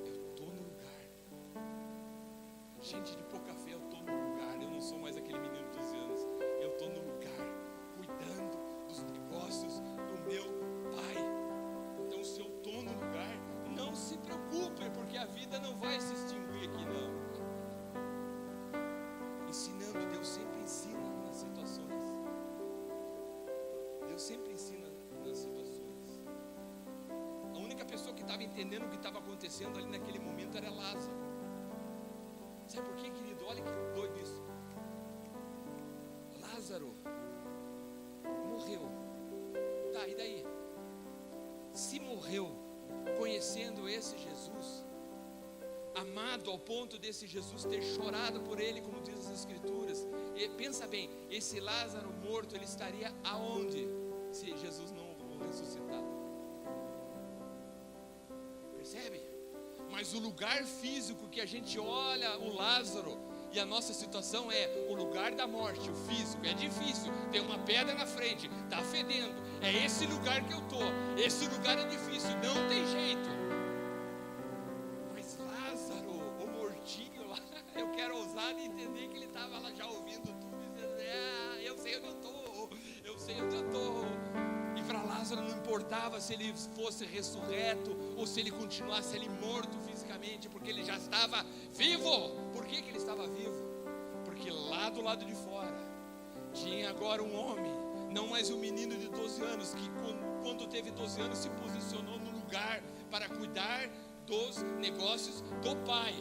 eu estou no lugar. Gente de pouca fé, eu estou no lugar. Eu não sou mais aquele menino de 12 anos. Eu estou no lugar, cuidando dos negócios do meu Pai. Então se eu estou no lugar, Deus sempre ensina nas situações. A única pessoa que estava entendendo o que estava acontecendo ali naquele momento era Lázaro. Sabe por quê, querido? Olha que doido isso. Lázaro morreu. Tá, e daí? Se morreu conhecendo esse Jesus, amado ao ponto desse Jesus ter chorado por ele, como diz as Escrituras, e pensa bem, esse Lázaro morto, ele estaria aonde se Jesus não o ressuscitar? Percebe? Mas o lugar físico que a gente olha o Lázaro e a nossa situação é o lugar da morte, o físico. É difícil, tem uma pedra na frente, está fedendo. É esse lugar que eu estou. Esse lugar é difícil, não tem jeito. Mas Lázaro, o mortinho lá, eu quero ousar e entender que ele estava lá já ouvindo tudo, dizendo: eu sei onde eu estou, eu sei onde eu estou. E para Lázaro não importava se ele fosse ressurreto ou se ele continuasse ali morto fisicamente, porque ele já estava vivo. Por que ele estava vivo? Porque lá do lado de fora tinha agora um homem, não mais um menino de 12 anos, que quando teve 12 anos se posicionou no lugar para cuidar dos negócios do pai.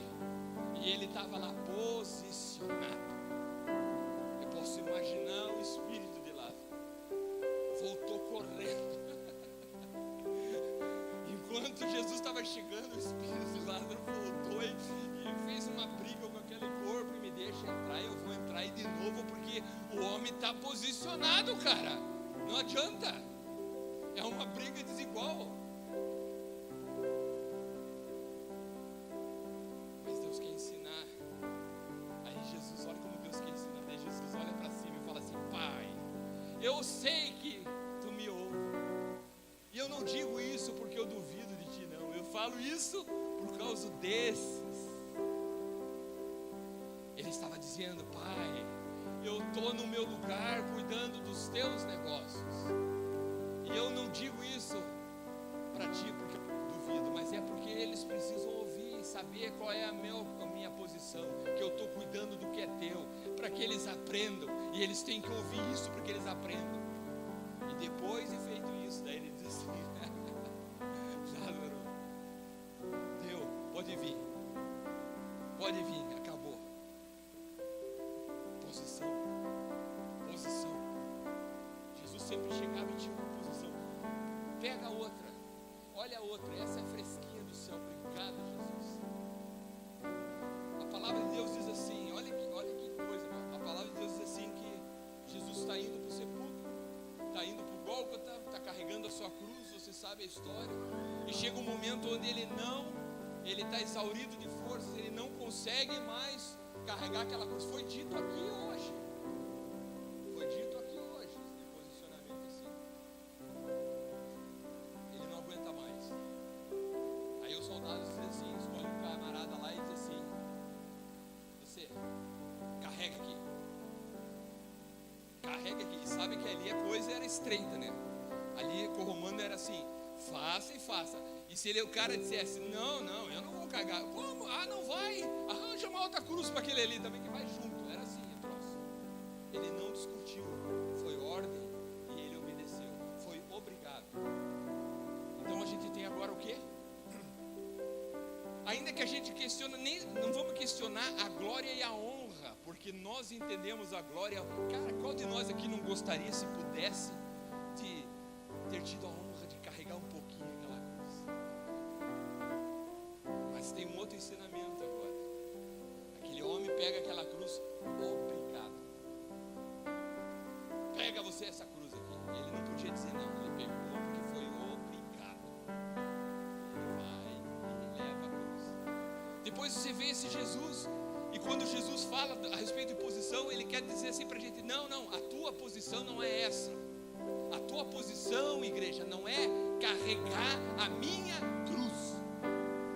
E ele estava lá posicionado. Eu posso imaginar o espírito de Lázaro. Voltou correndo. Enquanto Jesus estava chegando, o espírito de Lázaro voltou e fez uma briga com aquele corpo. E me deixa entrar, eu vou entrar aí de novo, porque o homem está posicionado, cara. Não adianta. É uma briga desigual. Mas Deus quer ensinar. Aí Jesus, olha como Deus quer ensinar. Aí Jesus olha para cima e fala assim: Pai, eu sei que tu me ouves. E eu não digo isso porque eu duvido de ti, não. Eu falo isso por causa desses. Ele estava dizendo: Pai, eu estou no meu lugar cuidando dos teus negócios. E eu não digo isso para ti porque eu duvido, mas é porque eles precisam ouvir e saber qual é a minha posição, que eu estou cuidando do que é teu, para que eles aprendam. E eles têm que ouvir isso para que eles aprendam. E depois de feito isso, daí ele diz assim: Lázaro, deu, pode vir, acabou. Posição. Jesus sempre chegava e tinha uma posição. Pega a outra, olha a outra, essa é fresquinha do céu. Obrigado, Jesus. A palavra de Deus diz assim, olha que coisa, a palavra de Deus diz assim que Jesus está indo para o sepulcro, está indo para o Gólgota, está carregando a sua cruz, você sabe a história, e chega um momento onde ele está exaurido de forças, ele não consegue mais carregar aquela cruz. Foi dito aqui hoje, esse posicionamento assim, ele não aguenta mais. Aí os soldados dizem assim, escolhe um camarada lá e diz assim: você, carrega aqui, e sabe que ali a coisa era estreita, né? Ali com o romano era assim, faça e faça. E se o cara dissesse: não, eu não vou carregar. Como? Ah, não vai? Arranja uma outra cruz para aquele ali também que vai junto. Era assim o troço. Ele não discutiu, foi ordem e ele obedeceu, foi obrigado. Então a gente tem agora o quê? Ainda que a gente questione, não vamos questionar a glória e a honra, porque nós entendemos a glória. Cara, qual de nós aqui não gostaria, se pudesse, de ter tido a honra de carregar um pouquinho aquela cruz? Mas tem um outro ensinamento agora. Aquele homem pega aquela cruz, obrigado. Pega você essa cruz aqui. Ele não podia dizer não, ele pegou porque foi obrigado. Ele vai e leva a cruz. Depois você vê esse Jesus, e quando Jesus fala a respeito de posição, ele quer dizer assim para a gente: não, a tua posição não é essa. A tua posição, igreja, não é carregar a minha cruz.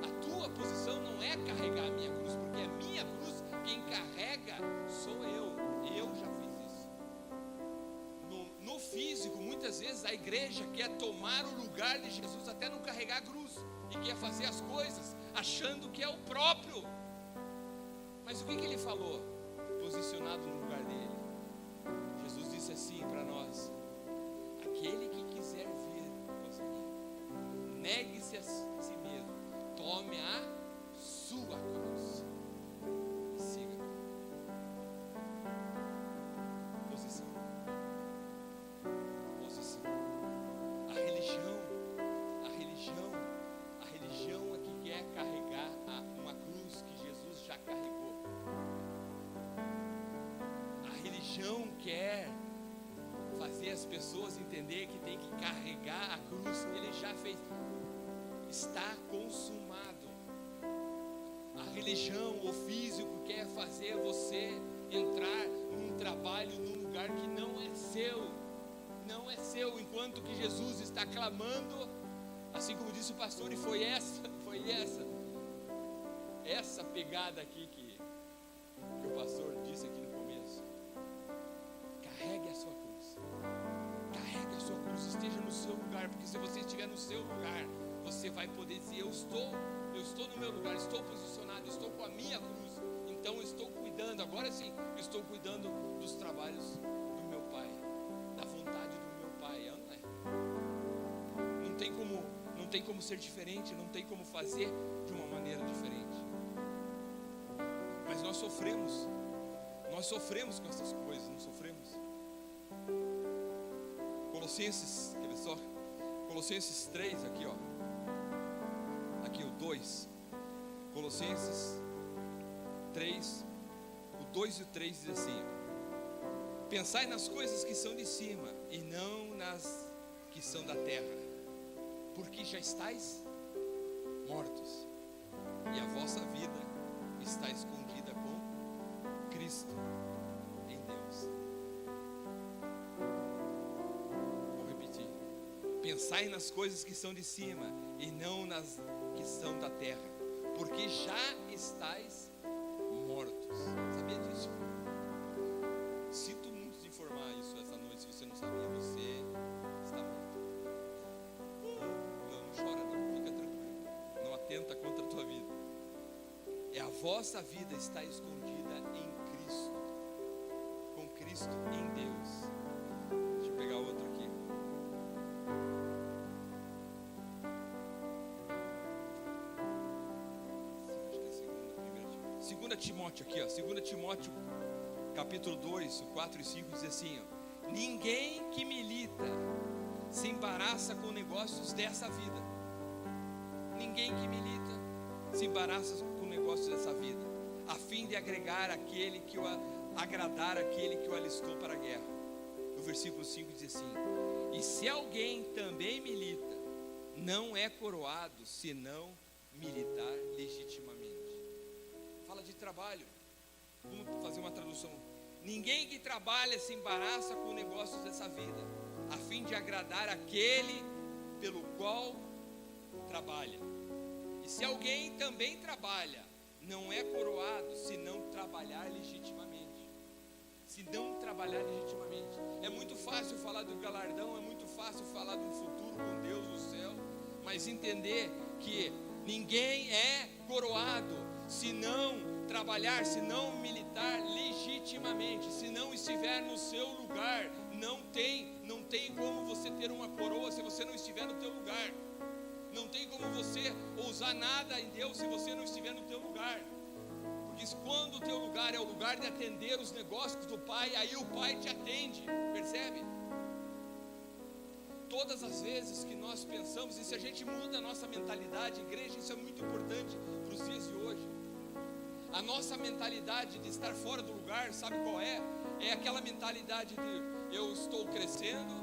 A tua posição não é carregar a minha cruz, porque a minha cruz, quem carrega sou eu. Eu já fiz isso. No físico, muitas vezes a igreja quer tomar o lugar de Jesus, até não carregar a cruz, e quer fazer as coisas achando que é o próprio. Mas o que ele falou? Posicionado no lugar dele, Jesus disse assim para nós: aquele negue-se a si mesmo, tome a sua cruz e siga. Posição. A religião é que quer carregar uma cruz que Jesus já carregou. A religião quer fazer as pessoas entender que tem que carregar a cruz. Ele já fez. Está consumado. A religião, o físico, quer fazer você entrar num trabalho, num lugar que não é seu. Não é seu, enquanto que Jesus está clamando, assim como disse o pastor, e foi essa pegada aqui que o pastor disse aqui no começo. Carregue a sua cruz. Carregue a sua cruz, esteja no seu lugar, porque se você estiver no seu lugar, você vai poder dizer: eu estou no meu lugar, estou posicionado, estou com a minha cruz, então eu estou cuidando, agora sim, eu estou cuidando dos trabalhos do meu Pai, da vontade do meu Pai. Não é? Não tem como ser diferente, não tem como fazer de uma maneira diferente. Mas nós sofremos com essas coisas, não sofremos? Colossenses 3 aqui, ó. Aqui o 2. Colossenses 3, o 2 e o 3 diz assim: pensai nas coisas que são de cima e não nas que são da terra, porque já estáis mortos e a vossa vida está escondida com Cristo em Deus. Vou repetir: pensai nas coisas que são de cima e não nas que são da terra, porque já estáis mortos. Sabia disso? Sinto muito te informar isso essa noite. Se você não sabia, você está morto. Não chora não, fica tranquilo. Não atenta contra a tua vida. A vossa vida está escondida em Cristo, com Cristo em Deus. Deixa eu pegar outro aqui. Acho que é 2 Timóteo aqui, ó. 2 Timóteo capítulo 2, 4 e 5 diz assim, ó: ninguém que milita se embaraça com negócios dessa vida. Ninguém que milita se embaraça com negócios dessa vida, a fim de agradar aquele que o alistou para a guerra. No versículo 5 diz assim: e se alguém também milita, não é coroado, senão militar legitimamente. Fala de trabalho. Vamos fazer uma tradução. Ninguém que trabalha se embaraça com negócios dessa vida, a fim de agradar aquele pelo qual trabalha. E se alguém também trabalha, não é coroado se não trabalhar legitimamente. Se não trabalhar legitimamente. É muito fácil falar do galardão, é muito fácil falar de um futuro com Deus no céu, mas entender que ninguém é coroado se não trabalhar, se não militar legitimamente, se não estiver no seu lugar. Não tem como você ter uma coroa se você não estiver no teu lugar. Não tem como você ousar nada em Deus se você não estiver no teu lugar. Porque quando o teu lugar é o lugar de atender os negócios do Pai, aí o Pai te atende, percebe? Todas as vezes que nós pensamos, e se a gente muda a nossa mentalidade, igreja, isso é muito importante para os dias de hoje. A nossa mentalidade de estar fora do lugar, sabe qual é? É aquela mentalidade de eu estou crescendo,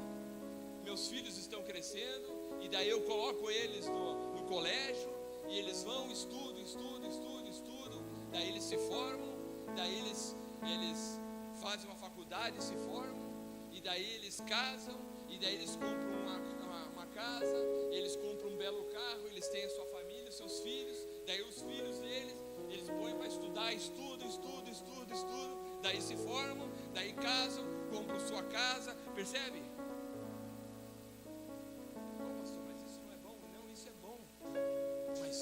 meus filhos estão crescendo, e daí eu coloco eles no colégio, e eles vão, estudam, daí eles se formam, daí eles fazem uma faculdade, se formam, e daí eles casam, e daí eles compram uma casa, eles compram um belo carro, eles têm a sua família, os seus filhos, daí os filhos deles, eles põem para estudar, estudam, daí se formam, daí casam, compram sua casa, percebe?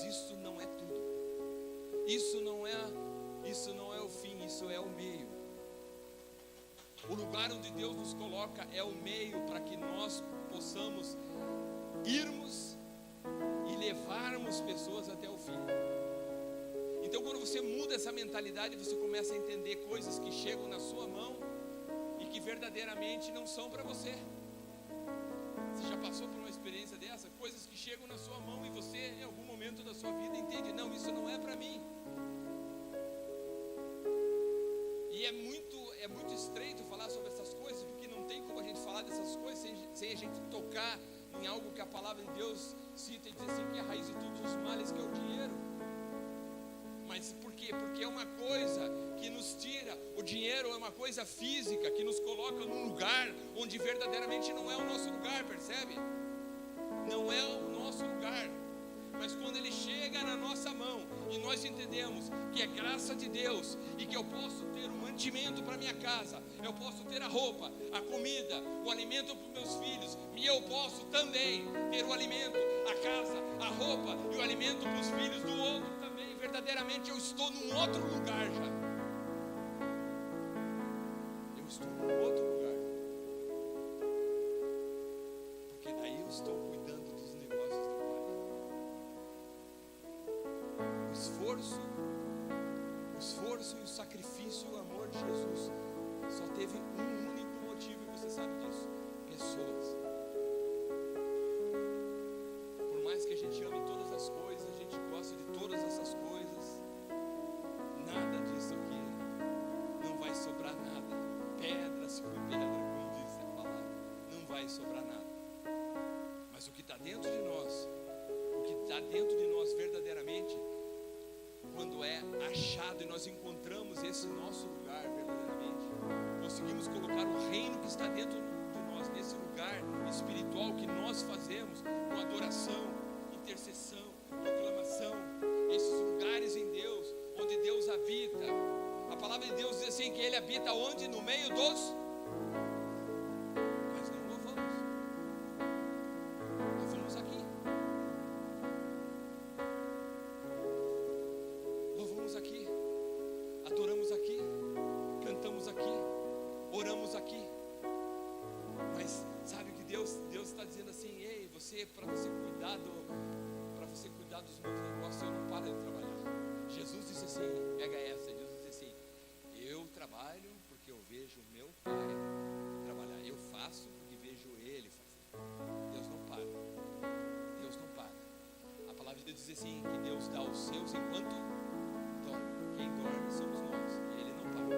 Isso não é tudo. Isso não é o fim, isso é o meio. O lugar onde Deus nos coloca é o meio para que nós possamos irmos e levarmos pessoas até o fim. Então, quando você muda essa mentalidade, você começa a entender coisas que chegam na sua mão e que verdadeiramente não são para você. Você já passou por uma experiência dessa? Coisas que chegam na sua mão e você, em algum momento da sua vida, entende: não, isso não é para mim. E é muito estreito falar sobre essas coisas, porque não tem como a gente falar dessas coisas sem a gente tocar em algo que a palavra de Deus cita e diz assim, que é a raiz de todos os males, que é o dinheiro. Mas por quê? Porque é uma coisa que nos tira. O dinheiro é uma coisa física que nos coloca num lugar onde verdadeiramente não é o nosso lugar, percebe? Não é o nosso lugar. Mas quando ele chega na nossa mão e nós entendemos que é graça de Deus e que eu posso ter um mantimento para minha casa, eu posso ter a roupa, a comida, o alimento para os meus filhos, e eu posso também ter o alimento, a casa, a roupa e o alimento para os filhos do outro também. Verdadeiramente eu estou num outro lugar já. Eu estou num outro lugar. Porque daí eu estou cuidando dos negócios do Pai. O esforço e o sacrifício e o amor de Jesus só teve um único motivo, e você sabe disso: pessoas. Por mais que a gente ame todas as coisas, a gente gosta de todas essas coisas, nada disso aqui não vai sobrar nada. Pedra sobre pedra, como diz a palavra, não vai sobrar nada. Mas o que está dentro de nós, verdadeiramente, quando é achado e nós encontramos esse nosso lugar verdadeiramente, conseguimos colocar o reino que está dentro de nós nesse lugar espiritual que nós fazemos com adoração, intercessão, proclamação, esses lugares em Deus, onde Deus habita. A palavra de Deus diz assim, que Ele habita onde? No meio dos... Mas não louvamos. Louvamos aqui. Louvamos aqui. Adoramos aqui. Cantamos aqui. Oramos aqui. Mas sabe que Deus está dizendo assim: ei, para você cuidar dos meus negócios, eu não paro de trabalhar. Jesus disse assim, pega essa, Jesus disse assim: eu trabalho porque eu vejo o meu Pai trabalhar. Eu faço porque vejo Ele fazer. Deus não para. Deus não para. A palavra de Deus diz assim, que Deus dá aos seus enquanto dorme. Quem dorme somos nós. E Ele não para.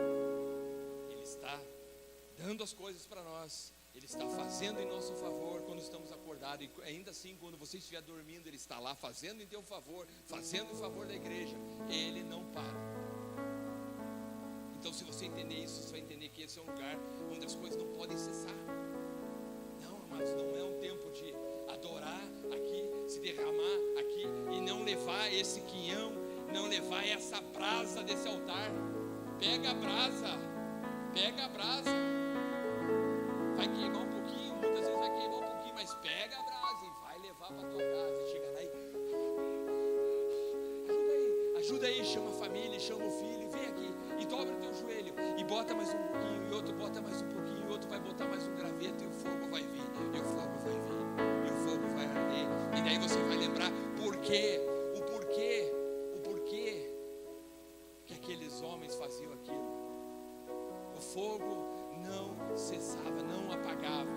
Ele está dando as coisas para nós. Ele está fazendo em nosso favor quando estamos acordados. E ainda assim, quando você estiver dormindo, Ele está lá fazendo em teu favor, fazendo em favor da igreja. Ele não para. Então, se você entender isso, você vai entender que esse é um lugar onde as coisas não podem cessar. Não, amados, não é um tempo de adorar aqui, se derramar aqui e não levar esse quinhão, não levar essa brasa desse altar. Pega a brasa, pega a brasa. Vai queimar um pouquinho, muitas vezes vai queimar um pouquinho, mas pega a brasa e vai levar para a tua casa. E chega lá e ajuda aí, chama a família, chama o filho, vem aqui e dobra o teu joelho e bota mais um pouquinho, e outro bota mais um pouquinho, e outro vai botar mais um graveto, e o fogo vai vir, e o fogo vai vir, e o fogo vai arder. E daí você vai lembrar o porquê que aqueles homens faziam aquilo. O fogo não cessava, não apagava,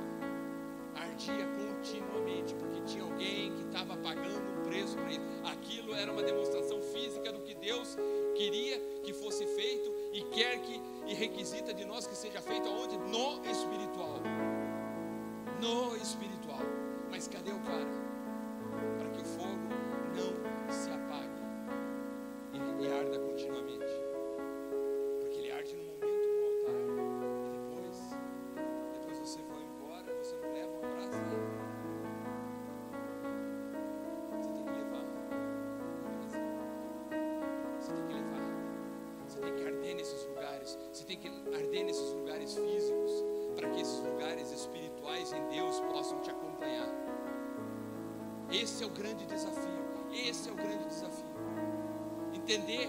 ardia continuamente, porque tinha alguém que estava pagando um preço para isso. Aquilo era uma demonstração física do que Deus queria que fosse feito e quer que, e requisita de nós que seja feito aonde? No espiritual. No espiritual. Mas cadê o cara? Para que o fogo não se apague e arda continuamente. Porque ele arde no momento no altar e depois você vai embora, você não leva uma brasa. Você tem que levar uma brasa. Você tem que levar. Você tem que arder nesses lugares. Você tem que arder nesses lugares físicos, para que esses lugares espirituais em Deus possam te acompanhar. Esse é o grande desafio. Esse é o grande desafio. Entender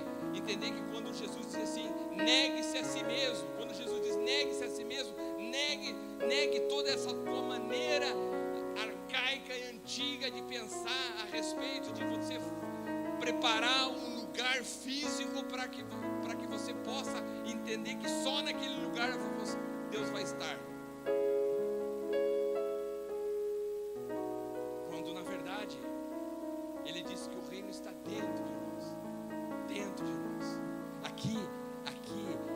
que quando Jesus diz assim, negue-se a si mesmo. Quando Jesus diz negue-se a si mesmo, negue toda essa tua maneira arcaica e antiga antiga de pensar a respeito de você preparar um lugar físico para que você possa entender que só naquele lugar Deus vai estar. Quando na verdade Ele disse que o reino está dentro de nós. Dentro de nós. Aqui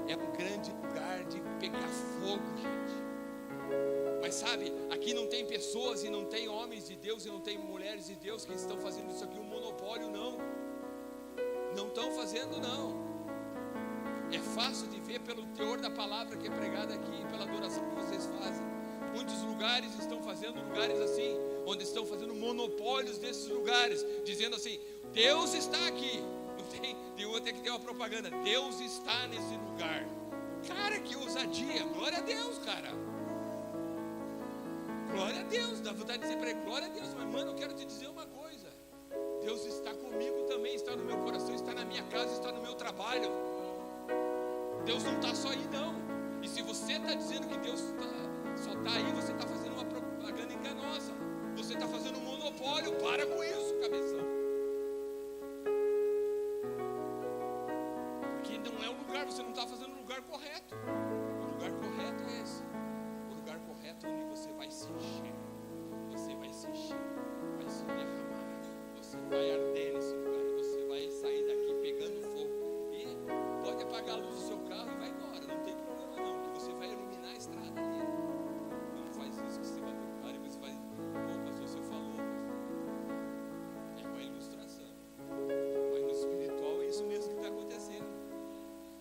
é um grande lugar de pegar fogo, gente. Mas sabe, aqui não tem pessoas e não tem homens de Deus e não tem mulheres de Deus que estão fazendo isso aqui um monopólio, não. Não estão fazendo, não. É fácil de ver pelo teor da palavra que é pregada aqui, pela adoração que vocês fazem. Muitos lugares estão fazendo lugares assim, onde estão fazendo monopólios desses lugares, dizendo assim: Deus está aqui. Não tem que ter uma propaganda: Deus está nesse lugar. Cara, que ousadia! Glória a Deus, cara. Glória a Deus. Dá vontade de dizer para ele: glória a Deus. Mas mano, eu quero te dizer uma coisa: Deus está comigo também, está no meu coração, está na minha casa, está no meu trabalho. Deus não está só aí, não. E se você está dizendo que Deus só está aí, você está fazendo uma propaganda enganosa. Você está fazendo um monopólio. Para com isso, cabeção. Porque não é o lugar, você não está fazendo o lugar correto. O lugar correto é esse. O lugar correto é onde você vai se encher. Você vai se encher, vai se derramar. Você vai arder nesse lugar. Você vai sair daqui pegando fogo. E pode apagar a luz do seu carro e vai embora. Não tem problema não, porque você vai iluminar a estrada ali. Não faz isso que você vai ter o carro e você faz: pô, pastor, você falou. É uma ilustração. Mas no espiritual é isso mesmo que está acontecendo.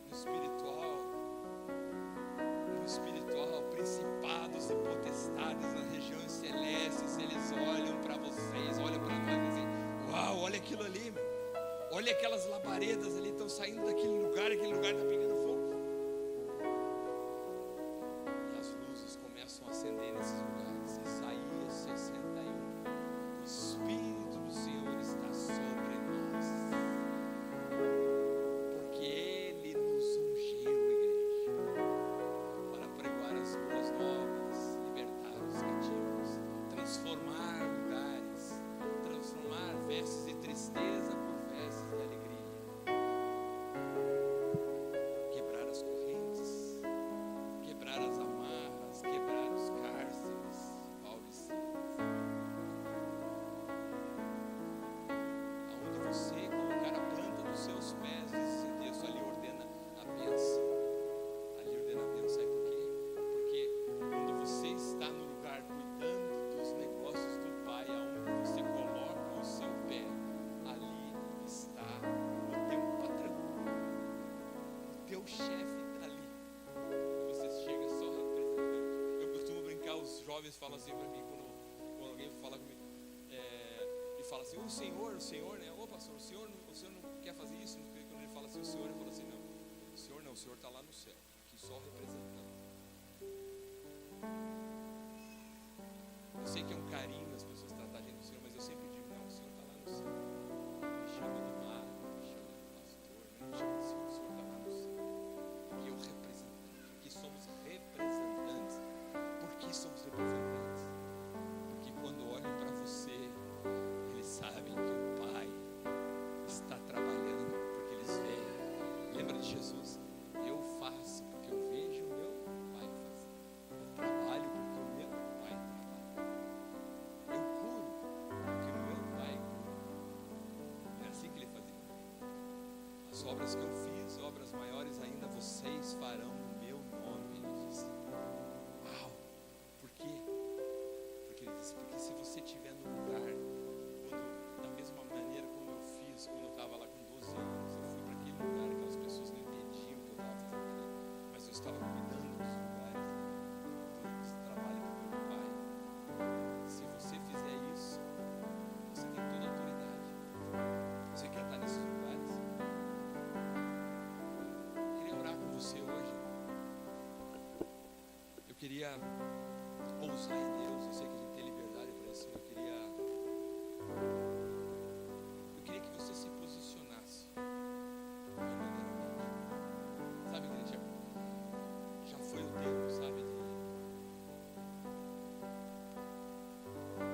No espiritual, principados e potestades nas regiões celestes, eles olham para vocês, olham para nós e dizem: uau, olha aquilo ali, meu. Olha aquelas labaredas ali, estão saindo daquele lugar, aquele lugar está pegando fogo. E as luzes começam a acender nesses lugares. Isaías 61. O Espírito do Senhor está sobre nós, porque Ele nos ungiu, igreja, para pregoar as boas novas, libertar os cativos, transformar lugares, transformar vestes de tristeza por vestes de alegria, quebrar as correntes, quebrar as amarras, quebrar os cárceres, Paulo e Silas. Aonde você colocar a planta dos seus pés, diz Deus, ali ordena a bênção. Ali ordena a bênção. Sabe por quê? Porque quando você está no lugar cuidando dos negócios do Pai, aonde você coloca o seu pé, ali está o teu patrão. O teu chefe está ali. E você chega só representante. Eu costumo brincar, os jovens falam assim para mim, quando alguém fala comigo, e fala assim: o senhor, né? Ô pastor, o senhor não quer fazer isso? Quando ele fala assim, o senhor, eu falo assim: não, o senhor está lá no céu, aqui só representando. Eu sei que é um carinho as pessoas tratar a gente do Senhor, mas eu sempre digo: não, o Senhor está lá no céu. Me chama de Mário, me chama de pastor, me chama de Senhor, o Senhor está lá no céu. Aqui é o representante, aqui somos representantes. Por que somos representantes? Porque quando olham para você, eles sabem que o Pai está trabalhando, porque eles veem. Lembra de Jesus? Eu faço porque eu vejo o meu Pai fazer. Eu trabalho porque o meu Pai trabalha. Eu curo porque o meu Pai cura. Não é assim que ele fazia? As obras que eu fiz, obras maiores ainda, vocês farão no meu nome, ele disse. Uau! Por quê? Porque ele disse: porque se você estiver no lugar, da mesma maneira como eu fiz quando eu estava lá com 12 anos, eu fui para aquele lugar, aquelas pessoas não entendiam o que eu estava fazendo ali, mas eu estava cuidando dos lugares, do trabalho do meu pai. Se você fizer isso, você tem toda a autoridade. Você quer estar nesses lugares? Eu queria orar com você hoje. Eu queria ousar em Deus. Eu sei que a gente tem liberdade para isso. Eu queria que você se posicionasse verdadeiramente. Sabe, igreja, já foi o tempo, sabe?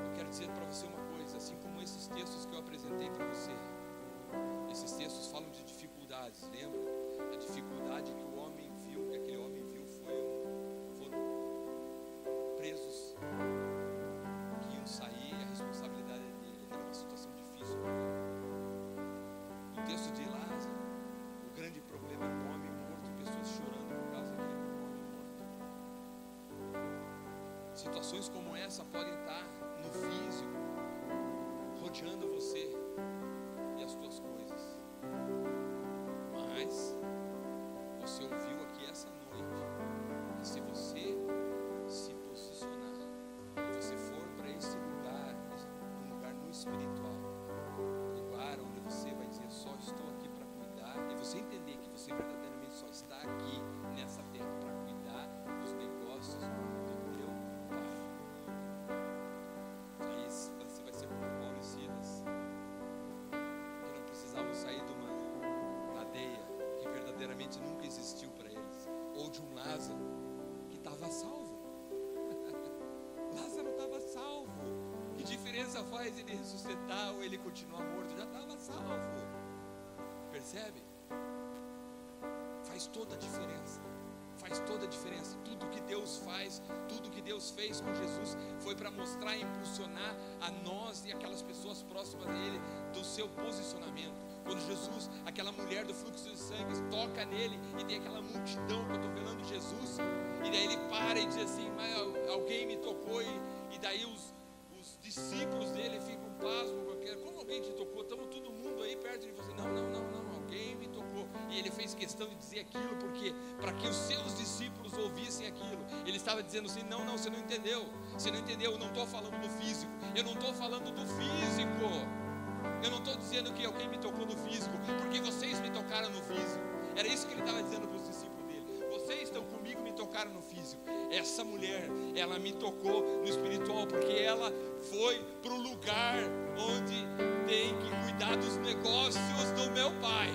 Eu quero dizer para você uma coisa. esses textos que eu apresentei para você, esses textos falam de dificuldades, lembra? A dificuldade que o homem viu, que aquele homem viu foram presos que iam sair, a responsabilidade dele, era uma situação difícil para ele. O texto de Lázaro, o grande problema era um homem morto, pessoas chorando por causa daquele homem morto. Situações como essa podem estar no físico, rodeando você e as tuas coisas, mas você ouviu aqui essa noite, e se você se posicionar, e você for para esse lugar, um lugar no espiritual, lugar onde você vai dizer, só estou aqui para cuidar, e você entender que você verdadeiramente só está aqui nessa terra para cuidar dos negócios do teu Pai. Aí você vai ser como Paulo e Silas, que não precisavam sair de uma cadeia que verdadeiramente nunca existiu para eles, ou de um Lázaro que estava salvo. Lázaro estava salvo. Que diferença faz ele ressuscitar ou ele continuar morto? Já estava salvo. Percebe? Faz toda a diferença. Faz toda a diferença. Tudo que Deus faz, tudo que Deus fez com Jesus foi para mostrar e impulsionar a nós e aquelas pessoas próximas dele do seu posicionamento. Quando Jesus, aquela mulher do fluxo de sangue, toca nele e tem aquela multidão cotovelando Jesus, e daí ele para e diz assim, mas alguém me tocou, e daí os discípulos dele ficam pasmos, como alguém te tocou? Estamos todo mundo aí perto de você. Não, alguém me tocou. E ele fez questão de dizer aquilo, porque para que os seus discípulos ouvissem aquilo, ele estava dizendo assim, não, você não entendeu, eu não estou falando do físico, eu não estou dizendo que alguém me tocou no físico, porque vocês me tocaram no físico. Era isso que ele estava dizendo para os discípulos dele. Vocês estão comigo, me tocaram no físico. Essa mulher, ela me tocou no espiritual, porque ela foi para o lugar onde tem que cuidar dos negócios do meu Pai.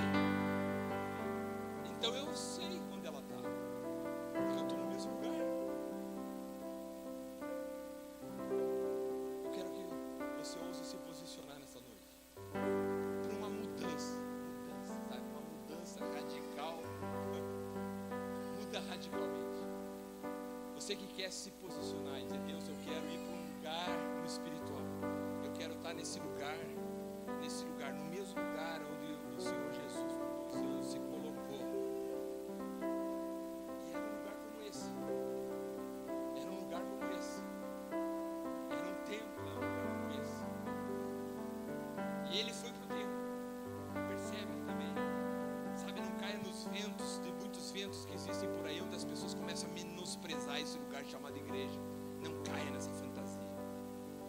Então eu sei onde ela está, porque eu estou no mesmo lugar. Eu quero que você ouse se posicionar nessa noite para uma mudança, sabe? Uma mudança radical. Muda radicalmente. Você que quer se posicionar e dizer, Deus, eu quero ir para um lugar no espiritual. Eu quero estar nesse lugar, no mesmo lugar onde o Senhor Jesus por 12 anos se colocou. E era um lugar como esse. Era um lugar como esse. Era um templo, era um lugar como esse. E ele foi para o templo. Percebe também? Sabe, não caia nos ventos, de muitos ventos que existem por aí, onde as pessoas começam a menosprezar esse lugar chamado igreja. Não caia nessa fantasia.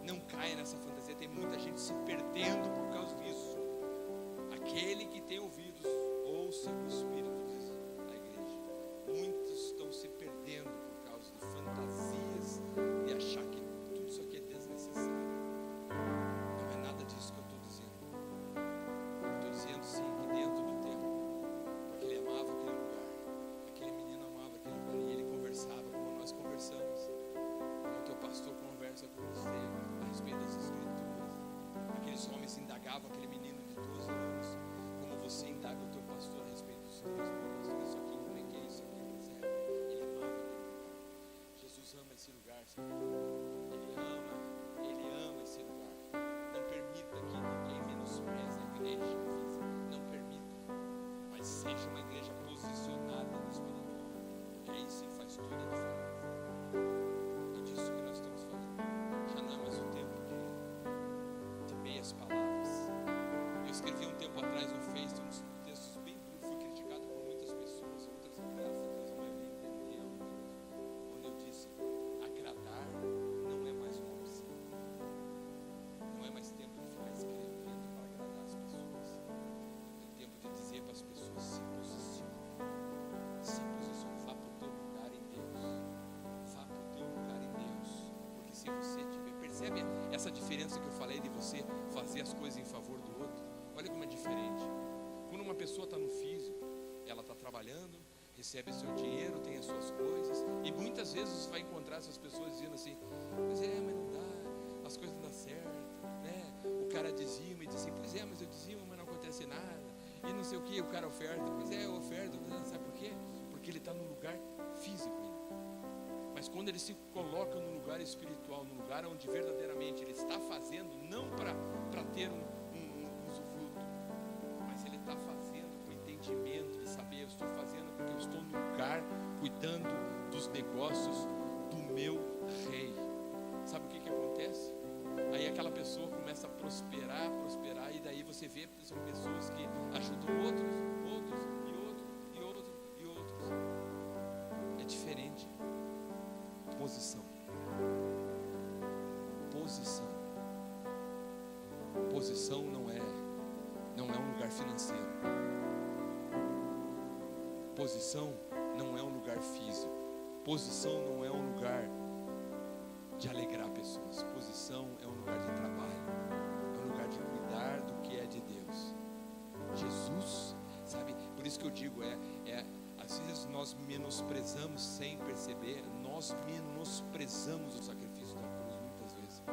Não caia nessa fantasia. Tem muita gente se perdendo por causa disso. Aquele que tem ouvidos, ouça o Espírito da igreja. Muitos estão se perdendo por causa de fantasias, de achar que tudo isso aqui é desnecessário. Não é nada disso que eu estou dizendo. Eu estou dizendo sim que dentro do templo, porque ele amava aquele lugar, aquele menino amava aquele lugar, e ele conversava como nós conversamos, como o teu pastor conversa com você a respeito das escrituras. Aqueles homens indagavam aquele menino de 12 anos, como você indaga o teu pastor a respeito dos textos. Meu pastor, isso aqui entreguei, isso aqui percebe. Ele amava aquele lugar. Jesus ama esse lugar, Senhor. Ele ama esse lugar. Não permita que ninguém menospreze a igreja física. Não permita. Mas seja uma igreja posicionada no espiritual, porque aí sim faz toda a diferença. É disso que nós estamos falando. Já não é mais o tempo de meias palavras. Eu escrevi um tempo atrás no Face uns textos bem duros, fui criticado por muitas pessoas, outras, graças a Deus, a maioria entendeu, onde eu disse, agradar não é mais uma opção. Não é mais tempo de ficar escrevendo para agradar as pessoas. É tempo de dizer para as pessoas, se posicione, vá para o teu lugar em Deus. Vá para o teu lugar em Deus. Porque se você tiver, percebe essa diferença que eu falei de você fazer as coisas em favor do outro? Olha como é diferente. Quando uma pessoa está no físico, ela está trabalhando, recebe seu dinheiro, tem as suas coisas, e muitas vezes você vai encontrar essas pessoas dizendo assim, mas não dá, as coisas não dão certo, né? O cara diz eu dizimo, mas não acontece nada. E não sei o que, o cara oferta. Pois é, eu oferto, sabe por quê? Porque ele está no lugar físico ainda. Mas quando ele se coloca no lugar espiritual, no lugar onde verdadeiramente ele está fazendo, não para ter um usufruto, mas ele está fazendo com entendimento de saber, eu estou fazendo porque eu estou no lugar cuidando dos negócios do meu rei. Sabe o que acontece? Aí aquela pessoa começa a prosperar, e daí você vê, são pessoas que ajudam outros. É diferente. Posição não é um lugar financeiro. Posição não é um lugar físico. Posição não é um lugar de alegrar pessoas. Posição é um lugar de trabalho. É um lugar de cuidar do que é de Deus. Jesus, sabe? Por isso que eu digo, às vezes nós menosprezamos sem perceber. Nós menosprezamos o sacrifício da cruz muitas vezes.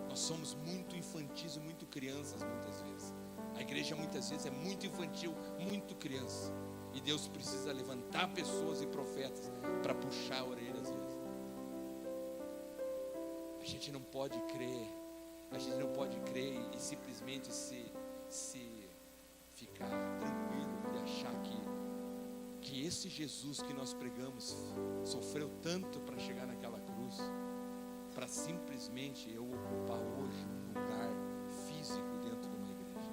Nós somos muito infantis e muito crianças muitas vezes. A igreja muitas vezes é muito infantil, muito criança. E Deus precisa levantar pessoas e profetas para puxar a orelha às vezes. A gente não pode crer e simplesmente se ficar tranquilo e achar que esse Jesus que nós pregamos sofreu tanto para chegar naquela cruz, para simplesmente eu ocupar hoje um lugar físico dentro de uma igreja.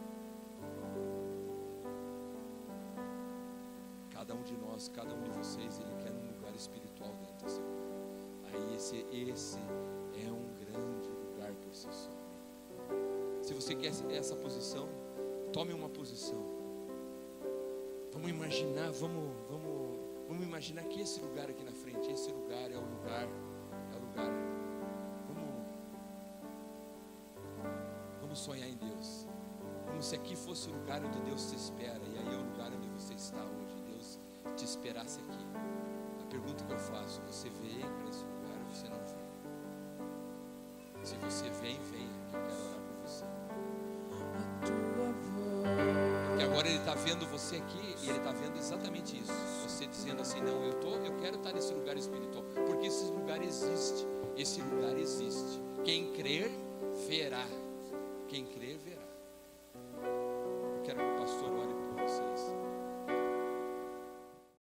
Cada um de nós, cada um de vocês, ele quer um lugar espiritual dentro desse lugar. Aí esse é um grande lugar por si só. Se você quer essa posição, tome uma posição. Vamos imaginar que esse lugar aqui na frente, esse lugar é o lugar. Vamos sonhar em Deus. Como se aqui fosse o lugar onde Deus te espera. E aí é o lugar onde você está hoje. Deus te esperasse aqui. A pergunta que eu faço: você vem para esse lugar ou você não vem? Se você vem, venha, que eu quero orar com você. Porque agora Ele está vendo você aqui e Ele está vendo exatamente isso. Você dizendo assim: não, eu quero estar nesse lugar espiritual. Porque esse lugar existe. Esse lugar existe. Quem crer, verá. Quem crer, verá.